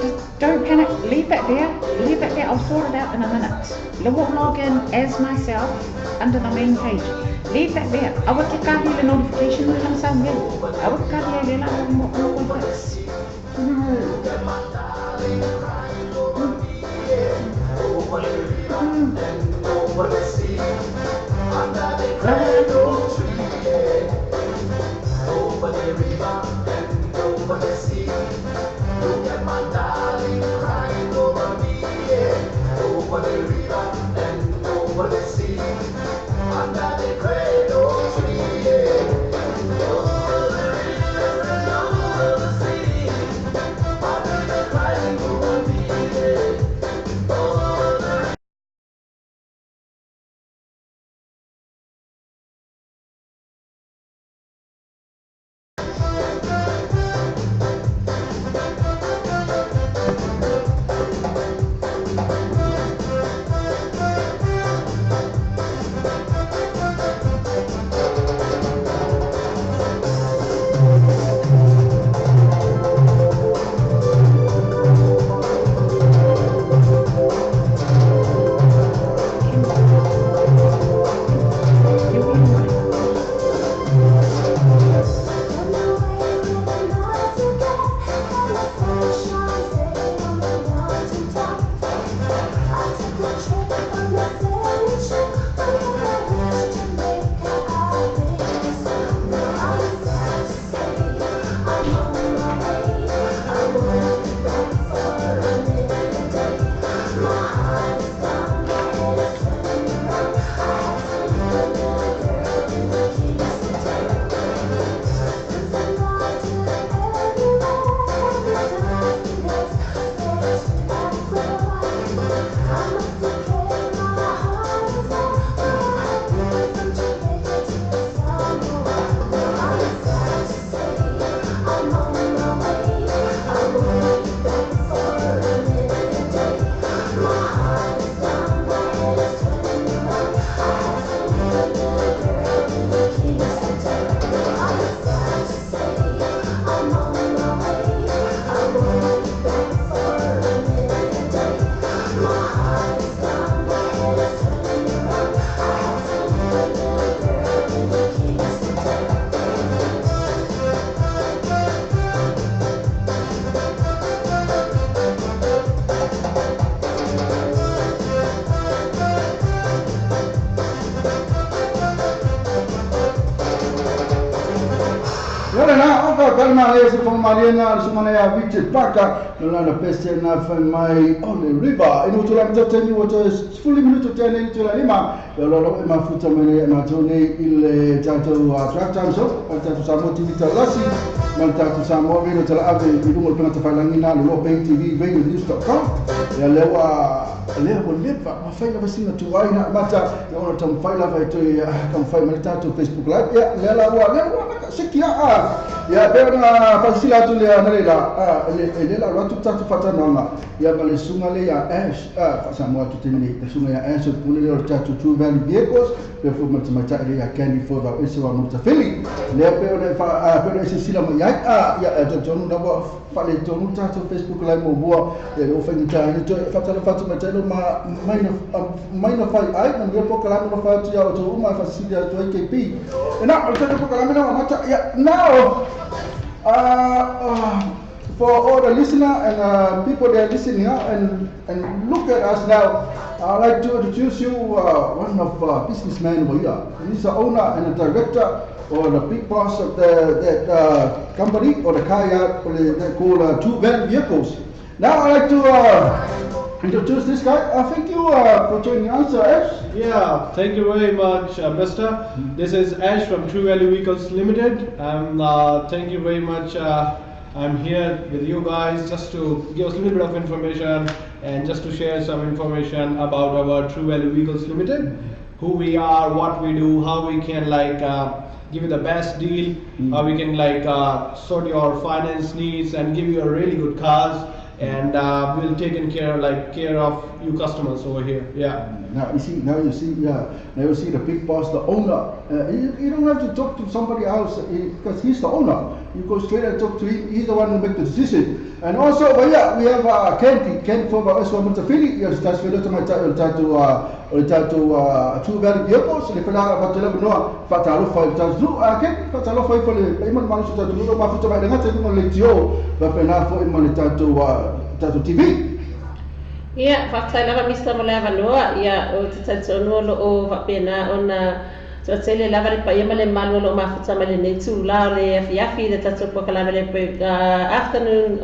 Just don't panic. Leave that there. Leave that there. I'll sort it out in a minute. I won't log in as myself under the main page. Leave that there. Awak kahi le notification lang sambil. Awak kahi le la mo fix. Kalma lesi Mariana sumana ya viche paka nalana peste na mai on the river ino tula mtateni wato fully minuto tena tula lima lolo mafuta mene matone ile tatu attract so tatu SAMOATV TALA'LASI tatu SAMOA video tala ave idumo tuna tafalangina lo TV video news.com ya lewa mafaila basi na tuwaina mata naona tamfaila vaito ya kamfaila tatu Facebook live ya lewa sikia ya bena pasila tu le analela lela watu tatu fatana ya bale sungale ya ash SAMOATV tene sunga ya ash pule le tatu two value vehicles performance mata ile ya candy for the isiwa mtafili le pena pena sila ya tonu na ba fale tonu tatu Facebook live mo boa le ofanyita ni fatala fatu mata minor fight ai na ndio kala no fatu ya to uma fasili ya to KP na altaka kala na mata ya now for all the listener and people that are listening and look at us now, I'd like to introduce you one of businessman over here. He's the owner and the director or the big boss of that company or the kayak they call two van vehicles. Now I'd like to introduce this guy. Thank you for joining us, Ash. Yeah, thank you very much, Mister. This is Ash from True Value Vehicles Limited. Thank you very much. I'm here with you guys just to give us a little bit of information and just to share some information about our True Value Vehicles Limited, who we are, what we do, how we can give you the best deal, how we can sort your finance needs and give you a really good cars, and we'll take care of you customers over here. Yeah. Now you see, now you see the big boss, the owner. You don't have to talk to somebody else because he's the owner. You go straight and talk to him. He's the one who makes the decision. And also, we have Ken from Swamantafili. Yes, that's very to my title to two very vehicles. The Fala Fatala no Fatalo for Tazu. Ken Fatalo for Iman Manusu to do Mafuta by the Natal Lectio, but for Iman Tatu TV. Ia whakailava Mr. Malava noa, ia o te tatonu o whapena ona tele lava le paia male malu lo mafuta male nei tū la le afiafi le tatu pokalava le afternoon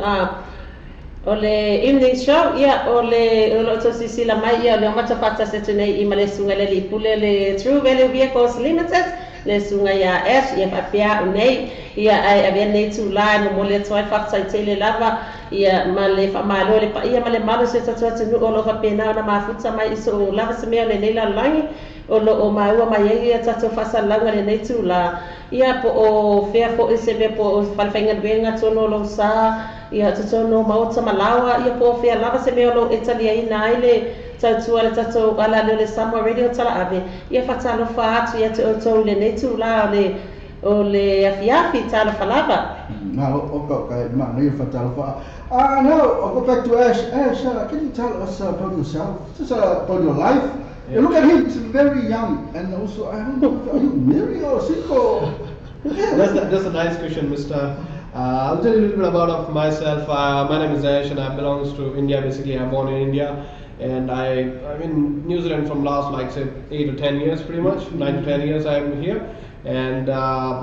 o le evening show, ia o le tosisi la mai ia le mata pata se tunei I male sunga le lipule le True Value Vehicles Limited le sunga ia Ash ia papia unei ia ai avea nei tū la no mo le toi whaktai tele lava ia male whamalo le pa ia male malu se tatu atinu o lo whapena ona mafuta mai iso lava se mea le neila langi o lo o maua mai ia tatu whasalanga le nei tū la ia po o fea po ise vea po o whalwhainga benga tono lo sa ia tatono maota malawa ia po fea lava se mea lo Italia ina ai le tautua le tatu ala le Samoa Radio Tala'avi ia whatalo wha atu ia te o tau le nei tū la o le afiafi tala whalava. Now, okay, man, you fatal. Now I'll go back to Ash. Ash, can you tell us about yourself? Just about your life. Yeah. Look at him; he's very young, and also I don't know, are you married or single? That's a nice question, Mr. I'll tell you a little bit about myself. My name is Ash, and I belongs to India. Basically, I'm born in India, and I'm in New Zealand from last like say 8 or 10 years, pretty much 9 to 10 years I'm here. And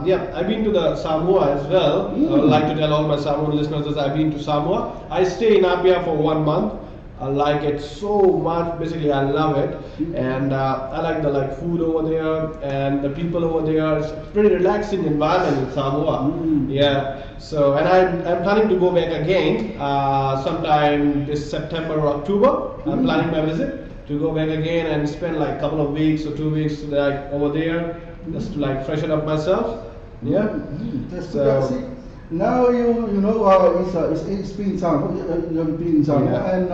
yeah, I've been to the Samoa as well. I would like to tell all my Samoan listeners that I've been to Samoa. I stay in Apia for 1 month. I like it so much. Basically, I love it, and I like the food over there and the people over there. It's pretty relaxing environment in Samoa. Yeah. So, and I'm planning to go back again sometime this September or October. I'm planning my visit to go back again and spend like a couple of weeks or 2 weeks like over there. Just to like freshen up myself. Yeah. That's So- good. See, now you know it's been time. You have been in Samoa, Yeah. and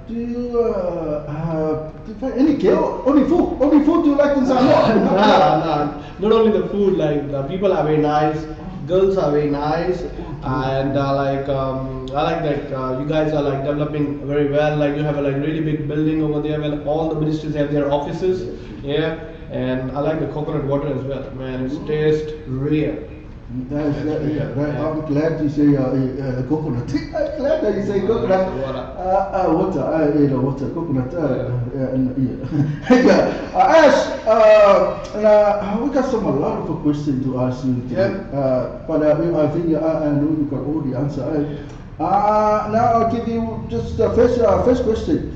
do you find any girl? Only food. Only food you like in Samoa? Nah. Not only the food, like the people are very nice, girls are very nice, and I like that you guys are like developing very well. Like you have a like really big building over there where all the ministries have their offices. Yeah, and I like the coconut water as well. Man, it tastes real. I'm glad you say coconut. I'm glad that you say coconut. Water, water, coconut. Ash, we got a lot of questions to ask you. But I think I know you got all the answer. Now I'll give you just the first question.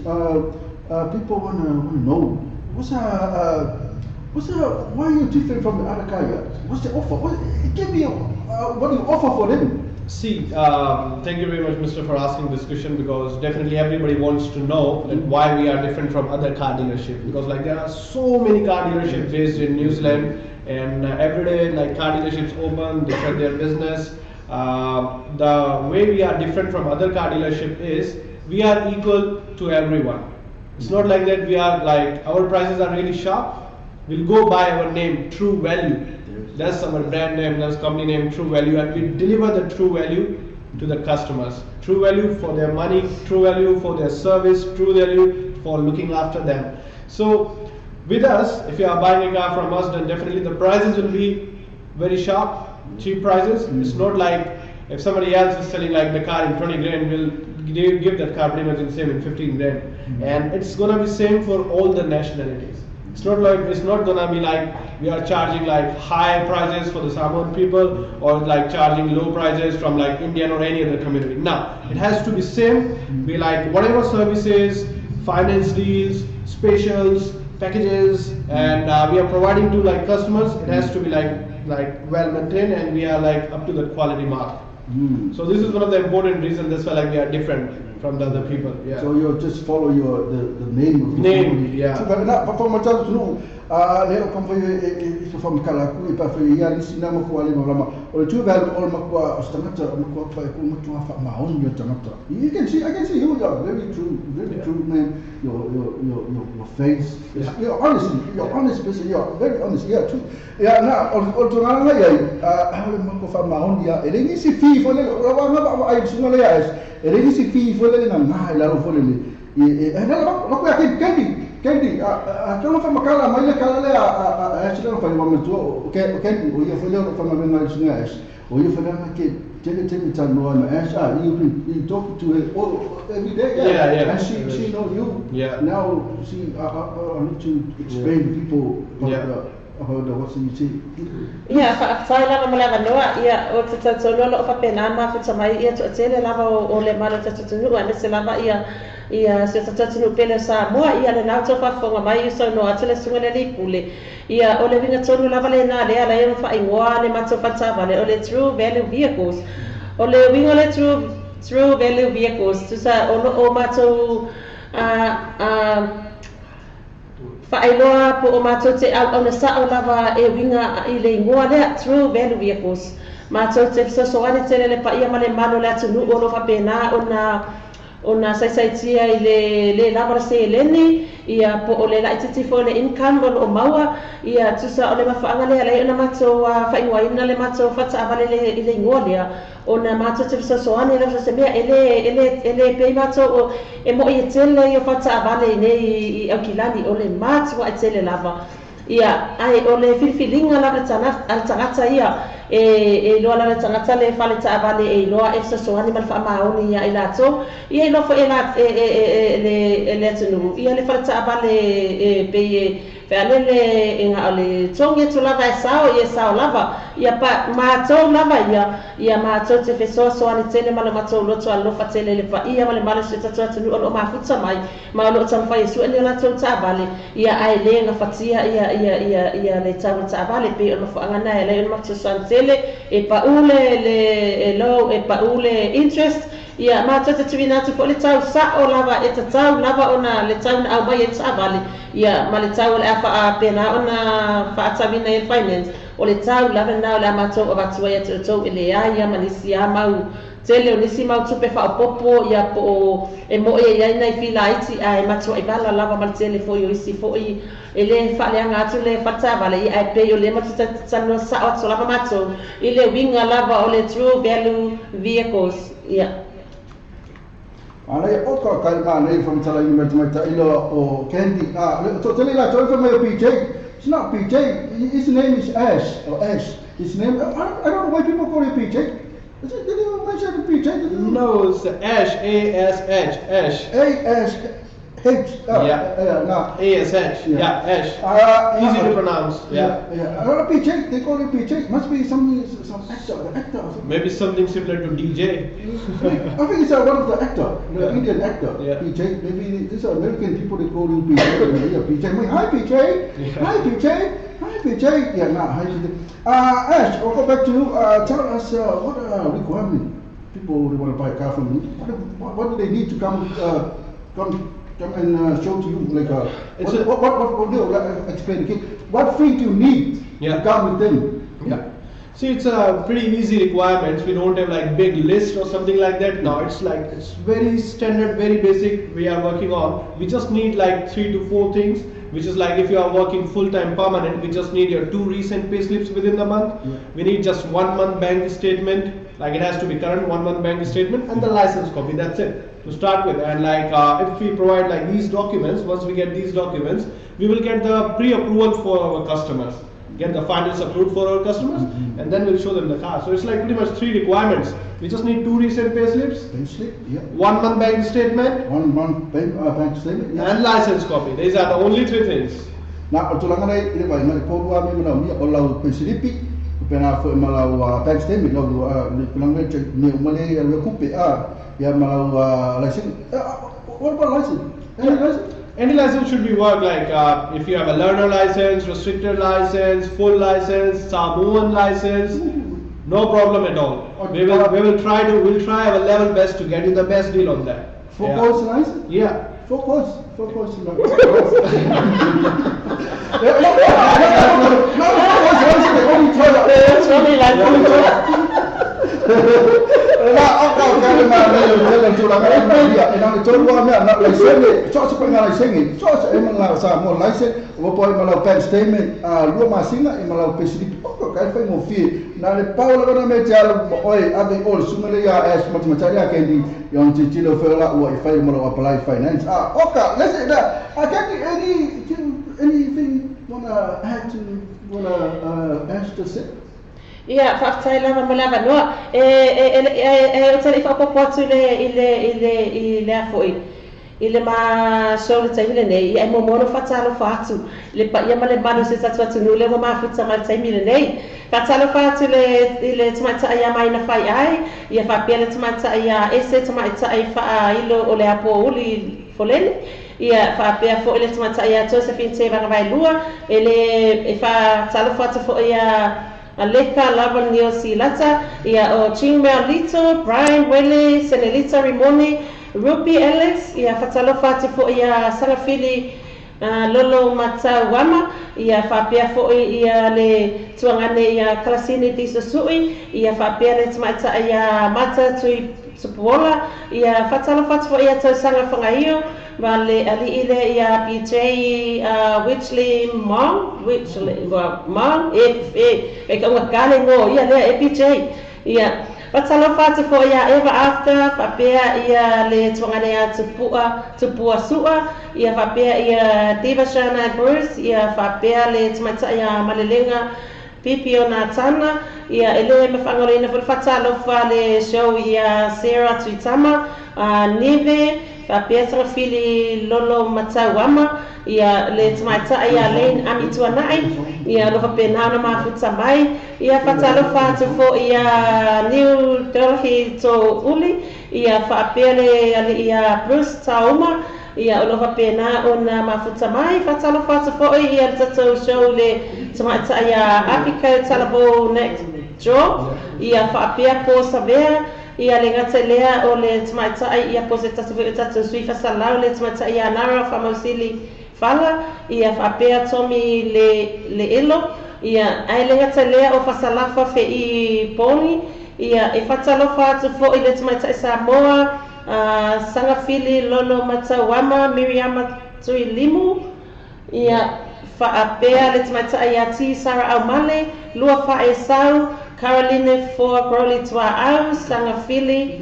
People want to know why are you different from the other guy? What's the offer? Give me what do you offer for them? See, thank you very much, Mr. for asking this question, because definitely everybody wants to know that why we are different from other car dealerships. Because like there are so many car dealerships based in New Zealand, and every day like car dealerships open, they shut their business. The way we are different from other car dealerships is we are equal to everyone. It's not like that we are like our prices are really sharp. We'll go by our name, True Value. That's our brand name, that's company name, True Value, and we deliver the true value to the customers. True value for their money, true value for their service, true value for looking after them. So with us, if you are buying a car from us, then definitely the prices will be very sharp, cheap prices. It's not like if somebody else is selling like the car in 20 grand, we'll give that car pretty much in same in 15 grand. And it's gonna be same for all the nationalities. It's not gonna be like we are charging like high prices for the Samoan people or like charging low prices from like Indian or any other community. No, it has to be same. Be like whatever services, finance deals, specials, packages, and we are providing to like customers. It has to be like well maintained, and we are like up to the quality mark. So this is one of the important reasons. That's why like we are different from the other people. Yeah. So you just follow the name of the Name, family. yeah. So na pa macam tu leo kom foi e fa makala ku e pa foi ia ni sina mo ko ale malama o tu va o ma ko ostangata mo ko fa ku mo tu fa maon yo tangata. I can see you are very true man. Your face is you're honest person, you're very honest. Yeah, true. Yeah, na o tu ngala ya ale mo ko fa maon ya e ni si fi fo le wa ma ai suma le ya e ni si fi fo le na na la ro fo le e na lo ko ya Kendi, kalau fa makala mai le kala le a sila fa ma tu kendi o ia fa le fa ma venga singa es o ia fa na ke tele tan no na es you talk to her every day. Yeah. And she know you. Yeah. Now she I need to explain to people about the what you see. Ia whaafai lava mo lava noa, ia o te tautonu lo o whapena mawhita mai ia tu atele lava o le mara tautunu a nese lava ia se tautunu pele Samoa ia le nau tau whafonga mai i sau noa atele sunga le lipule. Ia o le winga tonu lava le nā lea la ia mwha ingoa le matau whatawale o le true value vehicles. O le winga le true value vehicles, tu sa o matau whaeloa po o mātou te au na sa'o lava e winga I le ingoa lea true value vehicles. Mātou te fisosoane tele le paia ma le malo le atunu o lo whapena o na saisaitia I le lava se eleni ia po o le laititi fo le income o maua ia tusa o le mawhaanga lea lei o na mātou whaingoaina le mātou whataawale I le ingoa lea o na mātou te fisosoane le se mea ele pei mātou o e mo I tele I o whataawale nei I au kilani o le mātou a tele lava ia ai o le filifilinga lava le tangata ia e loa lava le tangata le whale taawale e loa e fisosoane ma le whaamaoni ia I lato ia I lofo le atunu ia le whale taawale pei Whealele e ngā o le tongi atu lava e sao lava ia pa mātou lava ia mātou te whesoasoane tele ma le mātou loto a lofa tele le pa ia ma le male se tatu atunu o lo mafuta mai ma o lo tamwhai e sueni o latou taawale ia ai le ngā whatia ia le tau taawale pe o mawhaangana e le o mātou soan tele e pa ule le low e pa ule interest ia mātou te tuina atu po le tau sao lava e te tau lava ona le tau na au mai e taawale ia ma le tau le a pena ona whaatawina e finance o le tau lava na o le amatou o watua ia tau e le aia ma nisi a mau tele o nisi mau tupe whaopopo ia po e mo e ia nei whila iti a e matua I bala lava ma le tele fo I o isi fo I e le whaaleanga atu le whatawale I ai pei o le matuta tano sao atu lava matou I le winga lava o le true value vehicles ia Ana ia o ka kalma nei from tala I mai ta ilo o Candy to tele la to from my PJ. It's not PJ. His name is Ash or Ash. His name I don't know why people call him PJ. Did you mention PJ? No, it's Ash. A-S-H. Ash. A-S-H. No. A-S-H. Yeah, Ash. Easy to pronounce. Yeah. PJ. They call him PJ. Must be some actor. The actor. Or something. Maybe something similar to DJ. I think it's one of the actor, the Indian actor. Yeah. PJ. Maybe these are American people. They call him PJ. PJ. Hi PJ. Yeah. Hi PJ. Hi PJ. Yeah. Hi PJ. Ash, I'll go back to you. Tell us what requirement people they want to buy a car from you. What do they need to come and show to you? Like what explain again? What thing do you need to come with them? Yeah. See, it's a pretty easy requirements. We don't have like big list or something like that. No, it's very standard, very basic. We are working on. We just need like 3 to 4 things. Which is like if you are working full-time permanent, we just need your 2 recent pay slips within the month. Yeah. We need just 1 month bank statement, like it has to be current 1 month bank statement, and the license copy. That's it to start with. And like if we provide like these documents, once we get these documents, we will get the pre-approval for our customers, get the finance approved for our customers, and then we'll show them the car. So it's like pretty much 3 requirements. We just need 2 recent pay slips, 1 month bank statement, 1 month bank statement, and license copy. These are the only 3 things. Na o tulanga nei ile vai mai ko wa mi mana o lau pe silipi pena fo malau bank statement lau le tulanga ne male ya kupe ya malau license. What about license? Any license should be work like if you have a learner license, restricted license, full license, Samoan license. No problem at all. Okay. We'll try our level best to get you the best deal on that. Four Yeah. course nice? Yeah. Four course no. No, It's really like anything wanna add to Ash to say? Ia whakatau lava ma lava noa o tari whakapopo atu i le afoi i le ma show le taimi le nei ia e momono whatalo whatu le pa ia ma le manu se tatu atu nu le ma whita ma le taimi le nei whatalo whatu i le tamata ia mai na whai ai ia whapia le tamata ia ese tamata ia wha ilo o le apo uli folele ia whapia fo i le tamata ia Josephine te wangawai lua e whatalo whatu fo ia Aleka lava nio si lata ia o Chingmea Lito, Brian Wele, Senelita Rimoni, Ruby Alex ia whatalofa atu fo ia Sarafili Lolo Mata Wama ia whapia fo ia le tuangane ia Kalasini Disa Sui ia whapia le tamaita ia Mata Tui Tupuola ia whatalofa atu fo ia tausanga whangaio Vale ali ile ia PJ Witchley Mom e ka ngakale ngo ia le PJ ia patalo fatu fo ia Eva After papea ia le tuangane ia tupua sua ia papea ia Devashana Bruce ia papea le tamaita ia Malelenga Pipi ona tana ia ele me whangarina fo fatalo fa le show ia Sarah Tuitama Neve Papia Sarafili Lolo Matawama ia le tamaita ia Lane Amituanai ia lo penana ma futsa mai ia fatalo fatu fo ia New Delhi to Uli ia papia le ia Bruce Tauma ia lo pena ona ma futsa mai fatalo fatu fo ia tato show le tamaita ia Apico Talabo next draw ia papia po savea ia le ngata lea o le tamaita ia po se tatu sui fasalau le tamaita ia Nara Famosili Fala ia whapea tomi le elo ia ai le ngata lea o fasalafa fe i poni ia e whatalofa atu fo i le tamaita Samoa Sangafili Lolo Matawama Miriama Tui Limu ia whaapea le tamaita ia T Sarah Aumale lua whae sau Caroline for Broly Tua Au, Sangafili,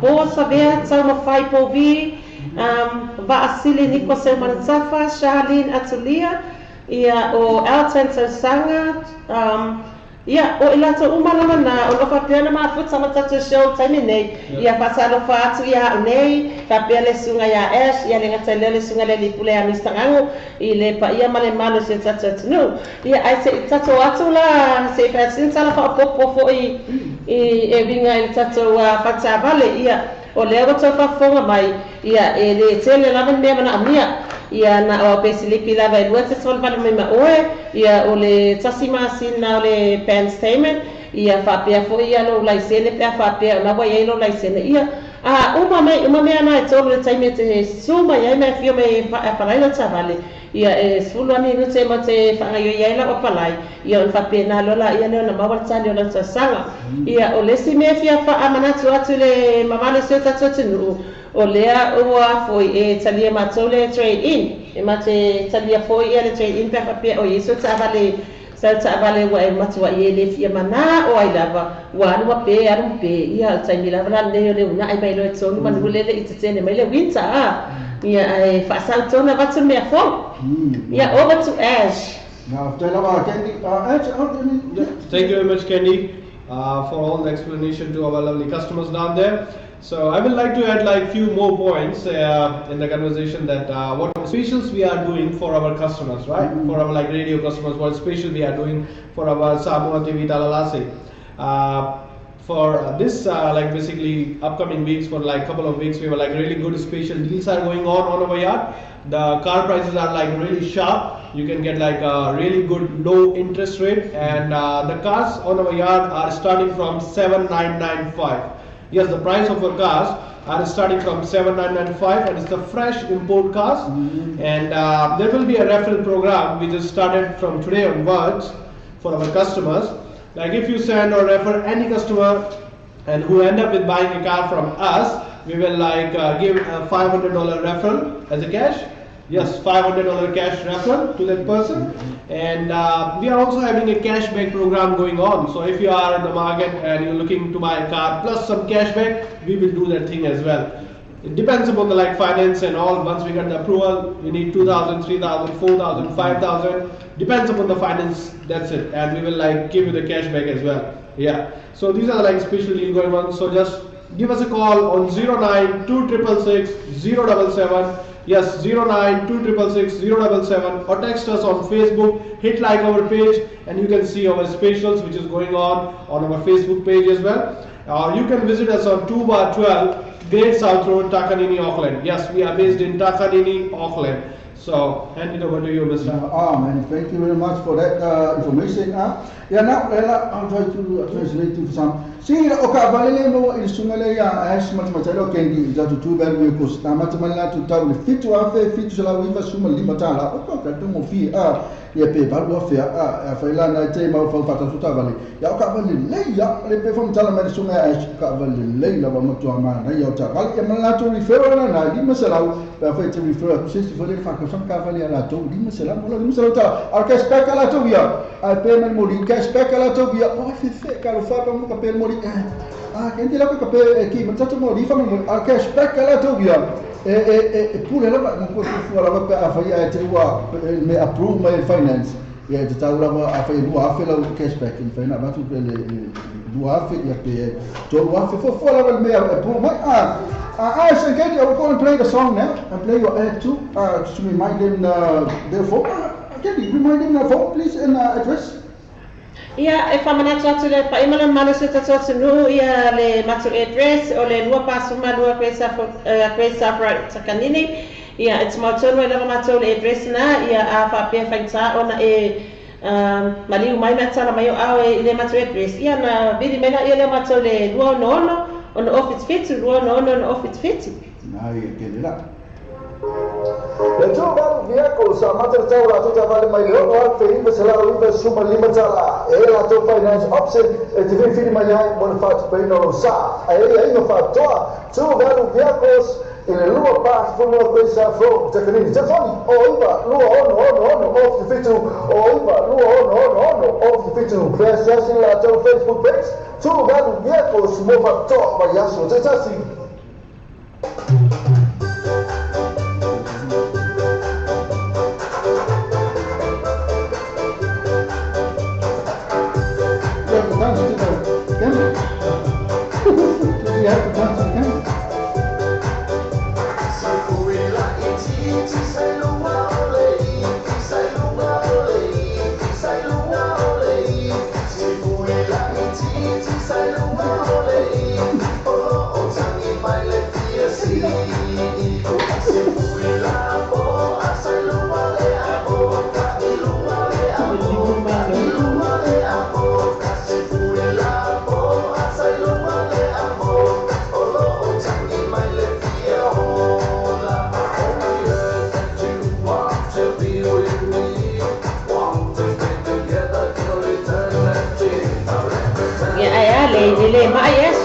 Bo Savea, Tauma Fai Povi, Vaasili Niko Semanatafa, Charlene Atulia, ia o Alton Sanga, ia o ilato umalama na o lofa piana ma futa matatu show time nei ia pasalo fa atu ia nei kapele sunga ia Ash ia lenga tele sunga le lipule ya mistangangu ile pa ia male malo se tatu no ia ai se tatu atu la se fa sin sala fa popo fo i vinga il tatu fata vale ia o le o fa fonga mai ia le tele la me mana amia ia na o pesilipi lava e lua te sol vale mai ma oe ia o le tasima sina o le pen statement ia whapea fo ia lo laisene pea whapea na wai lo laisene ia uma me ana e tolu le taime te suma ia me fio me palai la tavale ia e sulu ani no te ma te whangaio ia la o palai ia on whapea na lola ia leo na mawal tani o la sanga ia o lesi me fia wha amanatu atu le mamale seo tatu tunu o lea ua foi e talia matou le trade in e mate talia foi ia le trade in pe whapea o yeso tavale sa vale wa e matua ye le fia mana o ai lava wa no pe aru pe ia taimi lava la le una ai mai lo e tonu manu le i tene mai le winter ia ai fa saltona va tu me fo ia over to Ash now tell about Candy Ash thank you very much Candy for all the explanation to our lovely customers down there. So I would like to add like few more points in the conversation that what specials we are doing for our customers, right? For our like radio customers, what special we are doing for our SAMOATV TALA'LASI. For this like basically upcoming weeks, for like couple of weeks, we were like really good special deals are going on our yard. The car prices are like really sharp. you can get like a really good low interest rate, and the cars on our yard are starting from 7,995. Yes, the price of our cars are starting from 7,995, and it's the fresh import cars. And there will be a referral program which is started from today onwards for our customers. Like if you send or refer any customer and who end up with buying a car from us, we will like give a $500 referral as a cash. Yes, $500 cash referral to that person. And we are also having a cashback program going on. So if you are in the market and you're looking to buy a car plus some cashback, we will do that thing as well. It depends upon the like finance and all. Once we get the approval, we need 2,000, 3,000, 4,000, 5,000. Depends upon the finance. That's it. And we will like give you the cashback as well. Yeah. So these are the like special deal going on. So just give us a call on 09-2666-077. Yes, 09-2666-077, or text us on Facebook. Hit like our page, and you can see our specials which is going on our Facebook page as well. Or you can visit us on 2/12 Great South Road, Takanini, Auckland. Yes, we are based in Takanini, Auckland. So, hand it over to you, Mr. Man, thank you very much for that information. Yeah, now I'll try to translate to some. See, oka balele mo ilisungale ya ash matmatalo kendi za tu bel we ko sta matmala tu taw le fitu afe fitu sala wiva suma limatala oka to mo fi ya pe balu afe fa ila na te ma fa fata tu tavale ya oka balele ya le pe fam tala ma sunga ash ka balele la ba matu ama na ya ta bal ya mala to refer na di masala fa fa te refer ku se fa le fa ka sam ka vale ala to di masala mo la di masala ta al cashback ala to ya al payment mo di cashback ala to ya o fi ka lo fa mo ka pe mo quem dirá que aqui, mas tanto mori fa mo a cashback ala to via pure la non può fare la a fai a te wa me approve my finance ya te tau la a fai lua fa la cashback in fa na ba tu le lua fa ya pe to lua fa fo la me approve my so get you go and play the song now and play your ad too to remind them therefore can you remind them the phone please and address. Ia, e whamanatu atu le paimana manu se tatu atu nu ia le matu address o le lua pasuma lua Great South Takanini. Ia, it's mautonu e lava matu le address na ia a whapea whaita ona maliu mai na tala mai o au e le matu address. Ia na vidi mena ia le matu le lua ono ona office fitu, lua ono ona office fitu. Na ia kele la. Le tūmaru viako sa matatau la tuta vale mai leo al te inga se la uiba suma lima tala e la to finance option e te whiwhiri mai ai mona whatu peino sa e inga whatoa tūmaru viakos i le lua pāki whanua koe sa from Takanini te whani o iba lua ono of the fitu o iba lua ono of the fitu press yasi la tau Facebook page tūmaru viakos mo whatoa mai yaso te tasi. Ele mais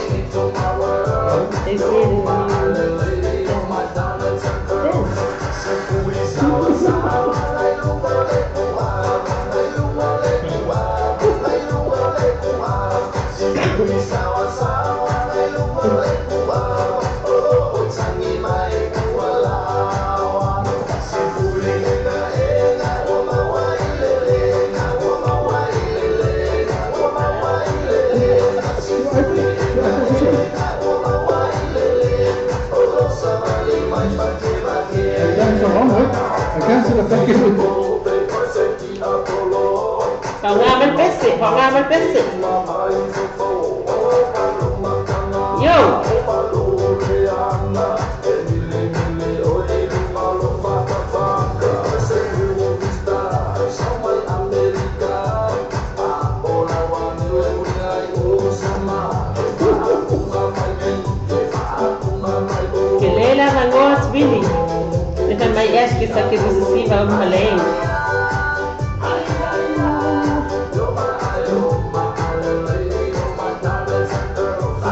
Pengalaman PC. Yo. lava ngot Billy. If I might ask you something to see about Malay.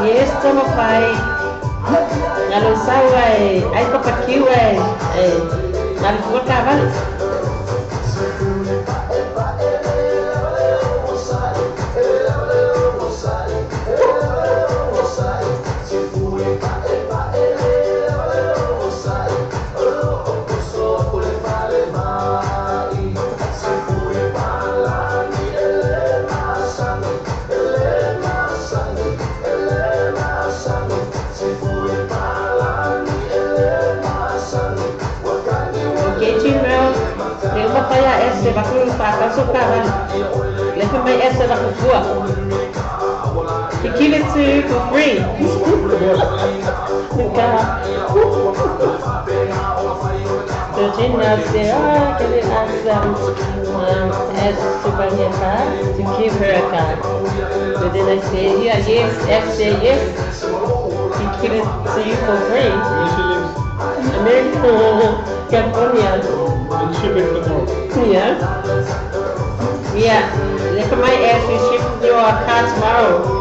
Yes, como pai. Ngalo sawa ai ko pakiwa ngalo ko kaval. Kaya ese bakul pa suka kan lepas mai ese bakul gua he give it to you for free the Gina say can you ask them as Subhanya to give her a card so then I say yeah yes F say yes he give it to you for free America California and ship it to home. Yeah. Yeah. Look at my ass. We ship your car tomorrow.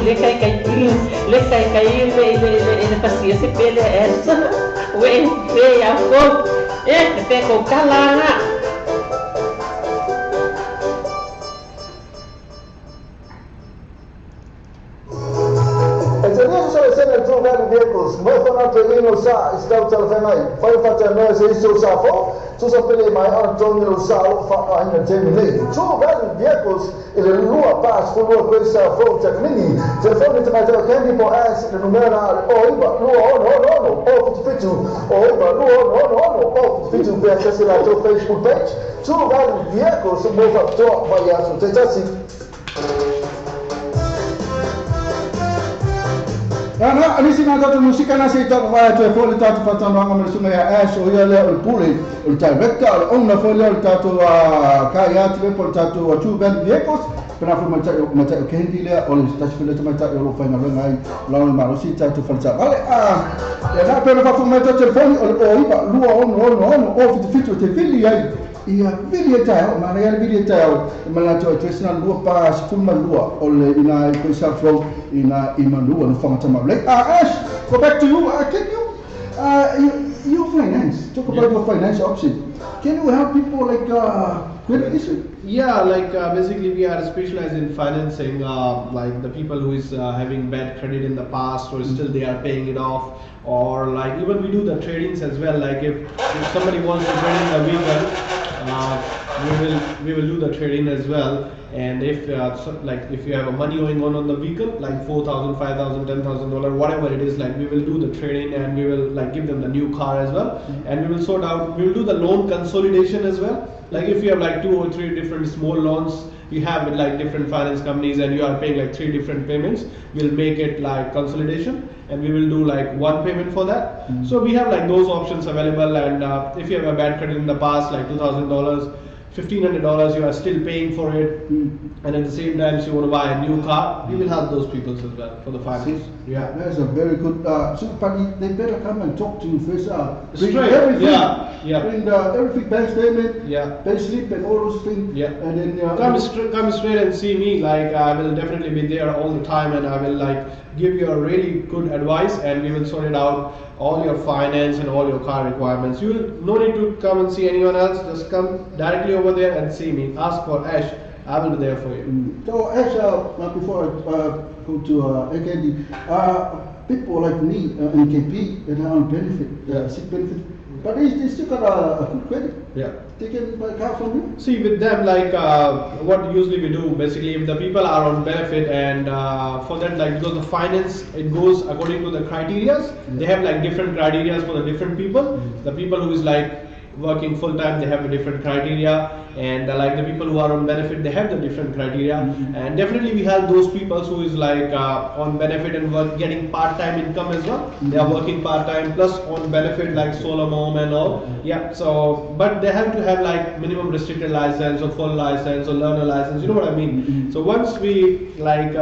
Leka kayu le pasia se pele essa we a ko pe ko kalana vehicles, muito na terreno sa estão telefone vai fazer mais isso sa fo tu só pele mai Antonio sa fa ainda terminei tu velho vehicles ele lua pass for lua coisa fo telefone telefone tu vai ter candy for as no número oiba lua no o fitu oiba lua no o fitu be acesse lá teu Facebook page tu velho vehicles move up to vai aço te assim Ana alisi na tatu musika na seita kwa tu fo le tatu patano anga me suma ya ash o ya le o pule o director o na fo le o tatu kai ati le por tatu o tu ben vehicles pena fo mata kendi le o le tatu le mata o fa na ngai la o maro si tatu falsa vale ya na pena fo mata telefoni o iba lua no o fitu te fili ai ia video tao ma real video tao mana to tresna lua pa skuma lua o le ina ko sa fo ina imanua no fanga ma like ash go back to you can you your finance talk about your finance option can you help people like credit issue yeah like basically we are specialized in financing like the people who is having bad credit in the past or still they are paying it off or like even we do the tradings as well like if somebody wants to trade in a vehicle we will do the trading as well and if like if you have a money owing on the vehicle like $4,000 $5,000 $10,000 whatever it is like we will do the trading and we will like give them the new car as well and we will sort out we will do the loan consolidation as well like if you have like 2 or 3 different small loans you have with like different finance companies and you are paying like 3 different payments we'll make it like consolidation and we will do like one payment for that so we have like those options available and if you have a bad credit in the past like $2,000 $1,500 you are still paying for it and at the same time you want to buy a new car we will help those people as well for the finance. Yeah, that's a very good so but they better come and talk to you first bring straight everything yeah bring the everything bank statement pay slip and all those things and then come straight and see me like I will definitely be there all the time and I will like give you a really good advice and we will sort it out all your finance and all your car requirements. You will no need to come and see anyone else, just come directly over there and see me. Ask for Ash, I will be there for you. So Ash, before I go to AKD, people like me, NKP, that are on benefit, sick benefit, But they still got a good credit. Yeah. They can buy a car from you. See, with them, like what usually we do, basically, if the people are on benefit and for that, like because the finance it goes according to the criterias, they have like different criterias for the different people. The people who is like working full time, they have a different criteria, and like the people who are on benefit, they have the different criteria. And definitely we have those people who is like on benefit and getting part time income as well. They are working part time plus on benefit like solo mom and all. Yeah. So, but they have to have like minimum restricted license or full license or learner license. You know what I mean? So once we like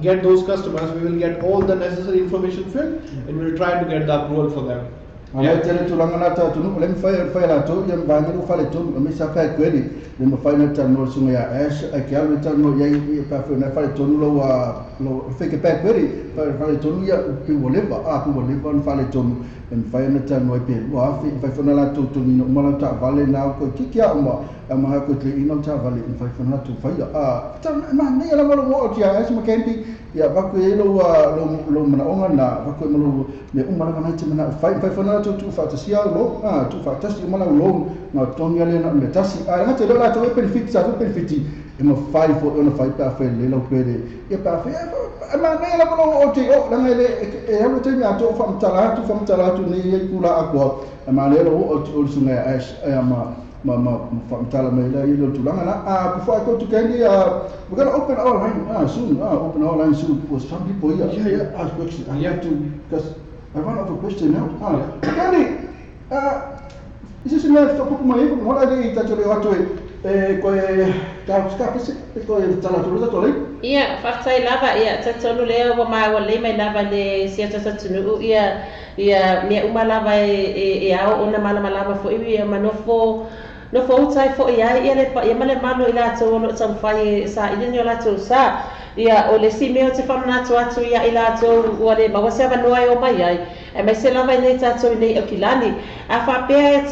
get those customers, we will get all the necessary information filled, and we will try to get the approval for them. Ana tele tulanga na ta tunu lem fai la to yam ba ngu fale to mi sa fa kwedi le mo fai na ta no sunga ya ash a kia le ta no ya pa fa na fale to lo wa lo fe ke pa kwedi fale to ya pi wo leva a pi wo leva fale to en fai na ta no pe wa fa fa na la to ni no mala ta vale na ko ki kia ma ko tle ino ta vale en fai fa na to fai a ta ma ne la mo o tia ash ma kempi ya va ko lo mana onga na va ko mo le umala na te mana fai fa na tu fa sia lo tu fa tasi mana lo na tonya le na me tasi na te la to benefit sa to benefiti e mo fai fo ona fai pa fa le lo pede e pa fa ma ne la mo o te o la le e ha te mi ato fa mtala tu ni e kula akwa ma le lo o sunga ash ma fa mtala me la i lo tulanga na before I go to Candy we're going to open our line soon open our line soon for some people here ask questions I have to because I run out of question now. Candy, is this enough to put my name? What are they touching on to it? Ia, whaktai lava ia tatonu leo wa mai wa le mai lava le sia tatunu ia mea uma lava e ao ona malama lava fo iwi ia manofo no fo utai fo ia le pa ia male mano ila to no tsam fai sa ile nyo la to sa ia o le si meo te whamana atu ia ila to ua le mawa se avanoa e o mai ai e mai se lava nei tatou nei o kilani a whapea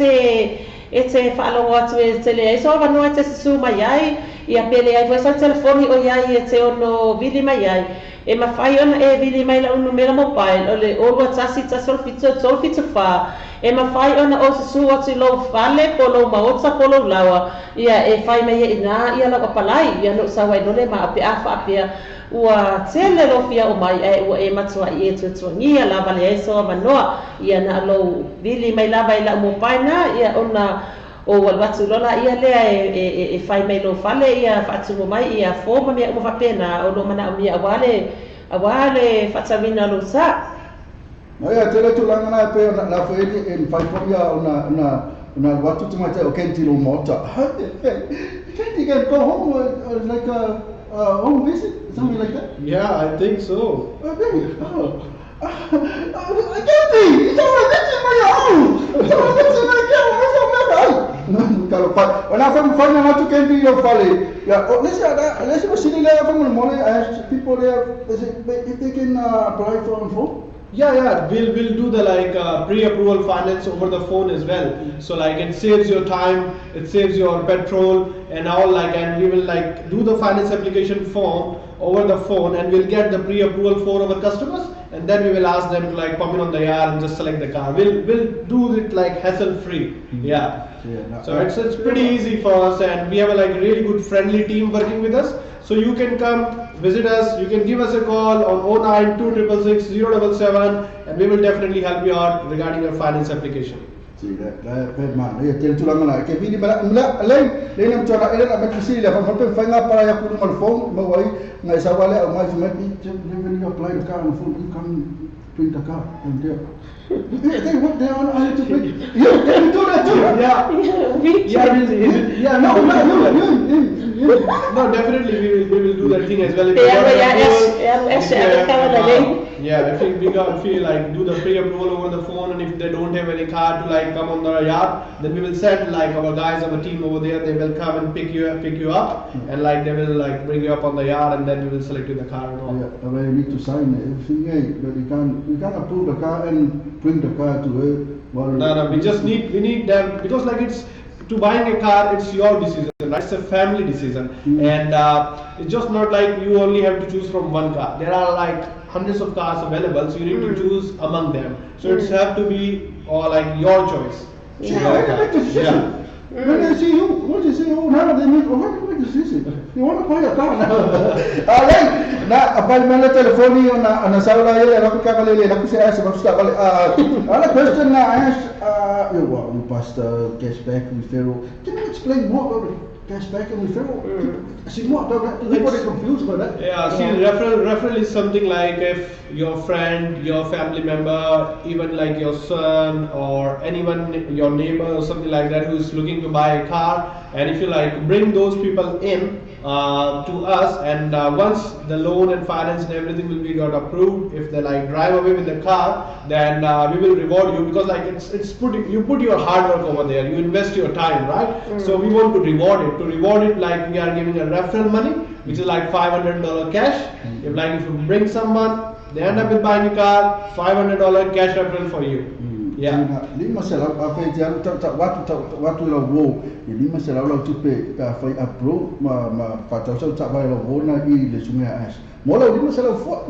e te whaalongo atu e te le so avanoa te sisu mai ai ia pele ai voisa telefoni o iai e te ono vili mai ai e mawhai ona e vili mai la unu mera mobile o le olua tasi solfito wha e mawhai ona o sisu atu lo whale polo maota polo lawa ia e whai mai e ina ia lau apalai ia no sawa e nole ma ape afa apea ua tele lo fia o mai ua e matua i e tuatuangia lava le aiso avanoa ia na lo vili mai lava i la mopaina ia ona o walwatu lola ia lea e whai mai lo fale ia whaatumo mai ia fōma mea umo whapena o lo mana o mea awale whaatawina lo sa. No ia tele tulanga na pe na fwedi en whaipoia ona watu tumata o kenti lo mota. Kenti can go home like a home visit, something like that? Yeah, I think so. I can't be! It's all that's in my own! It's all that's in my own! Kalau when I'm finding out to can be your folly. Yeah, let's go sitting there from the morning. I ask people there if they can apply for a phone. Yeah, we'll do the like pre-approval finance over the phone as well. So like it saves your time, it saves your petrol and all like, and we will like do the finance application form over the phone, and we'll get the pre-approval for our customers, and then we will ask them to like come in on the yard and just select the car. We'll do it like hassle-free. Yeah. So it's pretty easy for us, and we have a like really good friendly team working with us. So you can come visit us, you can give us a call on 0926660077, and we will definitely help you out regarding your finance application. See that man, ya tel tulang na ke bini bala lain nam tora ela na kisi la fa fa nga para ya kudu mal phone ma wai ngai sawale au mai mat ni when you apply the car on phone you come print the car and there they what they on I to print you can do that too no definitely we will do that thing as well. If we feel like do the pre-approval over the phone, and if they don't have any car to like come on the yard, then we will send like our guys, our team over there. They will come and pick you up, and like they will like bring you up on the yard, and then we will select you the car and all. Yeah, but you need to sign everything, but you can't approve the car and bring the car to her. No, we need them because like to buying a car, it's your decision, right? It's a family decision, and it's just not like you only have to choose from one car. There are like hundreds of cars available, so you need to choose among them. So it's have to be like your choice. Yeah, they make the decision. When they see you, what they say, oh, now they make, oh, how do you make the decision? You want to buy a car now? Alright, na abal man na telefoni na saula yele na kukakalele na kusiya sa basta bali. Ala question na ask you what we pastor cashback referral. Can you explain more about it? Cashback and referral. See more about that. People are confused about that. Yeah, see, referral is something like if your friend, your family member, even like your son or anyone, your neighbor or something like that who is looking to buy a car, and if you like bring those people in to us, and once the loan and finance and everything will be got approved, if they like drive away with the car, then we will reward you, because like you put your hard work over there, you invest your time, right? So we want to reward it. To reward it, like we are giving a referral money, which is like $500 cash. If you bring someone, they end up with buying a car, $500 cash referral for you. Yeah. Lima selalu apa yang waktu lalu lima selalu tupe fai approve ma patau tak bayar lalu na I le sungai as. Mola lima selalu fo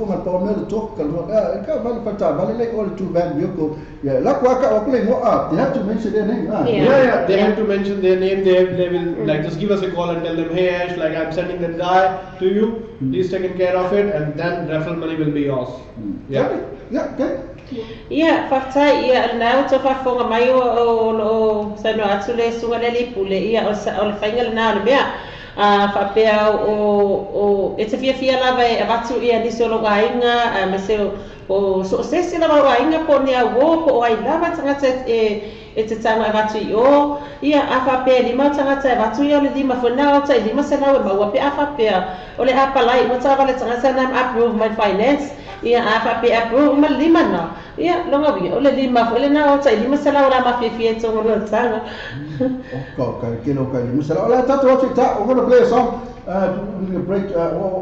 ma tau mel tok kalau ka balik patah balik lagi all to van vehicle. Ya, laku akak waktu lagi mo they have to mention their name. Yeah, they have to mention their name. They will like just give us a call and tell them, hey Ash, like I'm sending that guy to you. Please taking care of it, and then referral money will be yours. Yeah. Yeah, okay. Ia fakta ia na to fa fonga mai o sano atule sunga le pule ia o fainga na le mea fa pe o e te fia lava e vatu ia ni solo gainga me se o so se lava gainga po ni a wo po ai lava tanga e te tanga vatu o ia afa pe li ma tanga te vatu ia le lima fona o te lima se na ma wa pe afa pe o le apa lai mo tanga le tanga sana approve my finance ia afa pe approve ma lima no ia longa vi o le lima fo le na o te lima se la ora ma fi to no tanga okay kino kai lima se la ola tatu o ta we're going to play a song we're going to break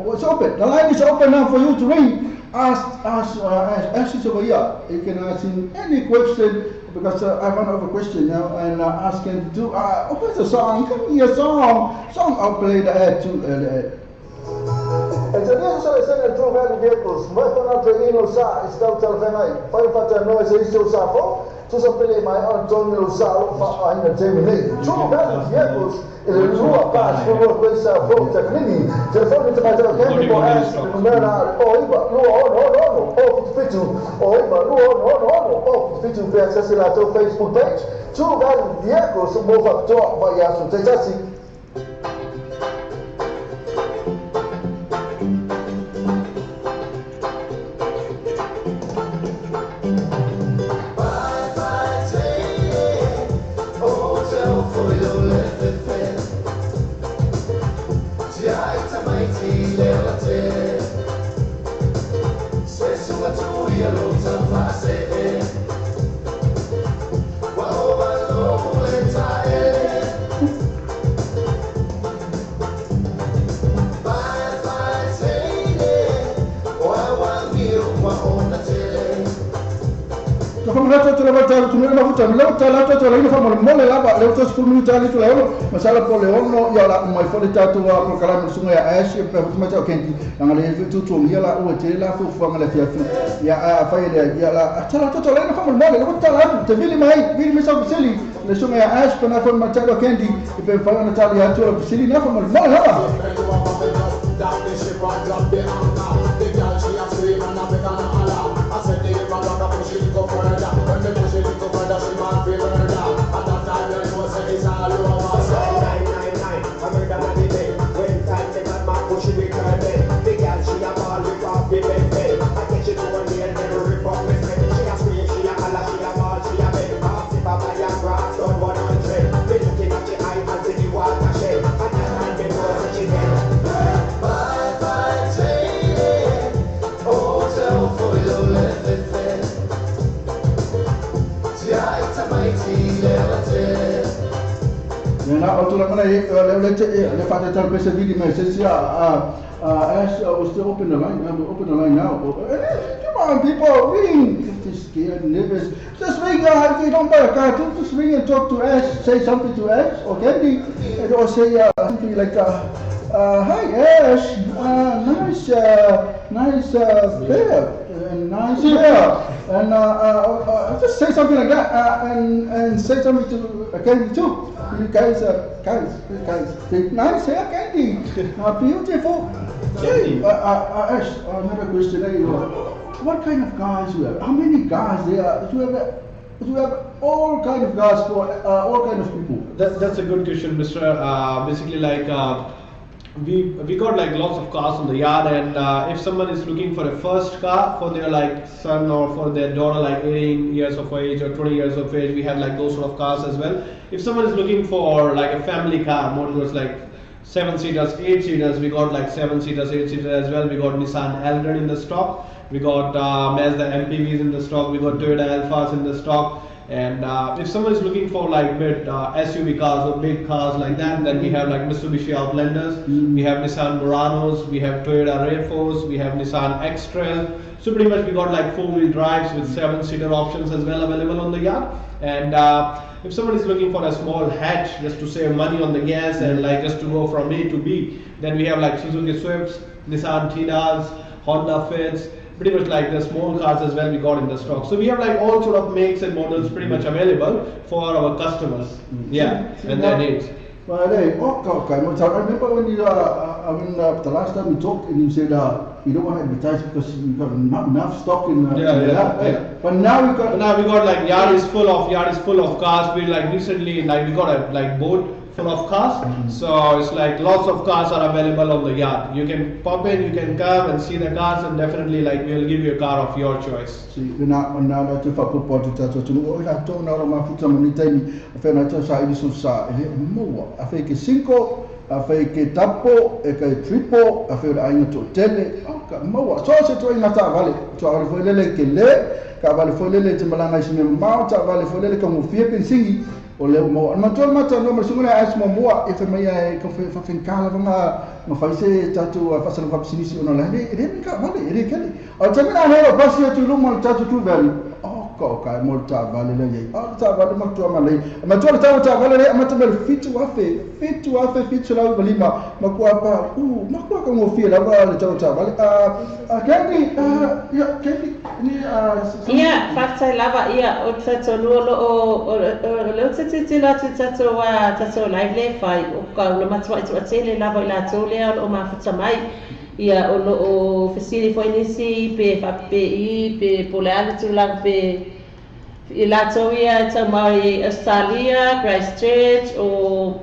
what's open, the line is open now for you to ring. Ask us over here. You can ask him any question, because I want to have a question now, and ask him to what's the song? Give me a song I'll play the ad to and so this is how I send it through value vehicles. Vai para treino sa estão telefone. Vai para nós isso sa po. Tu só pele mai Antonio sa fa ainda terminei. Through value vehicles. Ele rua paz por uma coisa volta nini. Telefone tu vai ter que for ask número oiba no fitu oiba no fitu via acessar lá teu Facebook page. Through value vehicles move up to vai acho te assim. Masalah poleono ya la mai fole tatu wa ko kala sunga ya ash pe ma ta kenti ang le tu tu ya la o te la fu fu ngala fia ya fa ya la tala to la na fa mo le ko tala te vili mai vili mi sa biseli le sunga ya ash pe na fa ma ta kenti pe fa na ta ya to biseli na fa mo la na autola mana le fate tal pesa video message Ash was still open the line now. Come on, people, ring. If you're scared, nervous, just ring. If you don't buy a car, just ring and talk to Ash. Say something to Ash or Candy, or say something like, "Hi Ash, nice pair, nice hair," and just say something like that, and say something to Candy too. You guys, nice hair, Candy, beautiful. Hey, Ash, another question. What kind of guys you have? How many guys there are? Do you have all kind of guys for all kind of people? That's a good question, Mr. Basically, like we got like lots of cars on the yard, and if someone is looking for a first car for their like son or for their daughter, like 18 years of age or 20 years of age, we have like those sort of cars as well. If someone is looking for like a family car, more towards like 7-seaters, 8-seaters, we got like 7-seaters, 8-seaters as well. We got Nissan Alden in the stock. We got Mazda MPVs in the stock. We got Toyota Alphas in the stock. And if someone is looking for like big SUV cars or big cars like that, then we have like Mitsubishi Outlanders, we have Nissan Muranos, we have Toyota RAV4s, we have Nissan X-Trail. So pretty much we got like 4-wheel drives with 7-seater options as well available on the yard. And if someone is looking for a small hatch just to save money on the gas and like just to go from A to B, then we have like Suzuki Swifts, Nissan Tinas, Honda Fits. Pretty much like the small cars as well we got in the stock. So we have like all sort of makes and models pretty much available for our customers. Yeah, and their needs. Well, okay. I remember when the last time we talked and you said you don't want to advertise because you got not enough stock in yeah. But now we got like yard is full of cars. We like recently like we got a like boat full of cars. So it's like lots of cars are available on the yard. You can pop in, you can come and see the cars, and definitely like we'll give you a car of your choice. See, we're not to put I don't know my foot on the tiny. I feel like I saw more. I think it's 5, I think it's double, it's triple, I feel I need to tell it. More. So it's to ingata vale. So I feel like ka vale fo lele te malanga isi me mau ta vale fo lele ka mo fie pensingi o le mo ma tol mata no ma sungula as mo moa e fe mai e ka fe fa finkala vanga ma fa se tatu fa sa fa sinisi ona la ne ka vale e kele o te mina he o pasi tu lu mo tatu tu vale o ka mo ta vale le ye o ta vale mo tu ma le ma tol ta vale le ma ta vale fitu afe la vale ma ko apa ma ko ka mo fie la vale ta vale Candy ia fakta lava ia o tsato lo o le tsato la tsato wa tsato live le fai o ka no matwa itu atele lava ila tole o ma fatsa mai ia o lo o facility for inisi pe pe polale tu la pe ila toia tsa mai Australia Christchurch o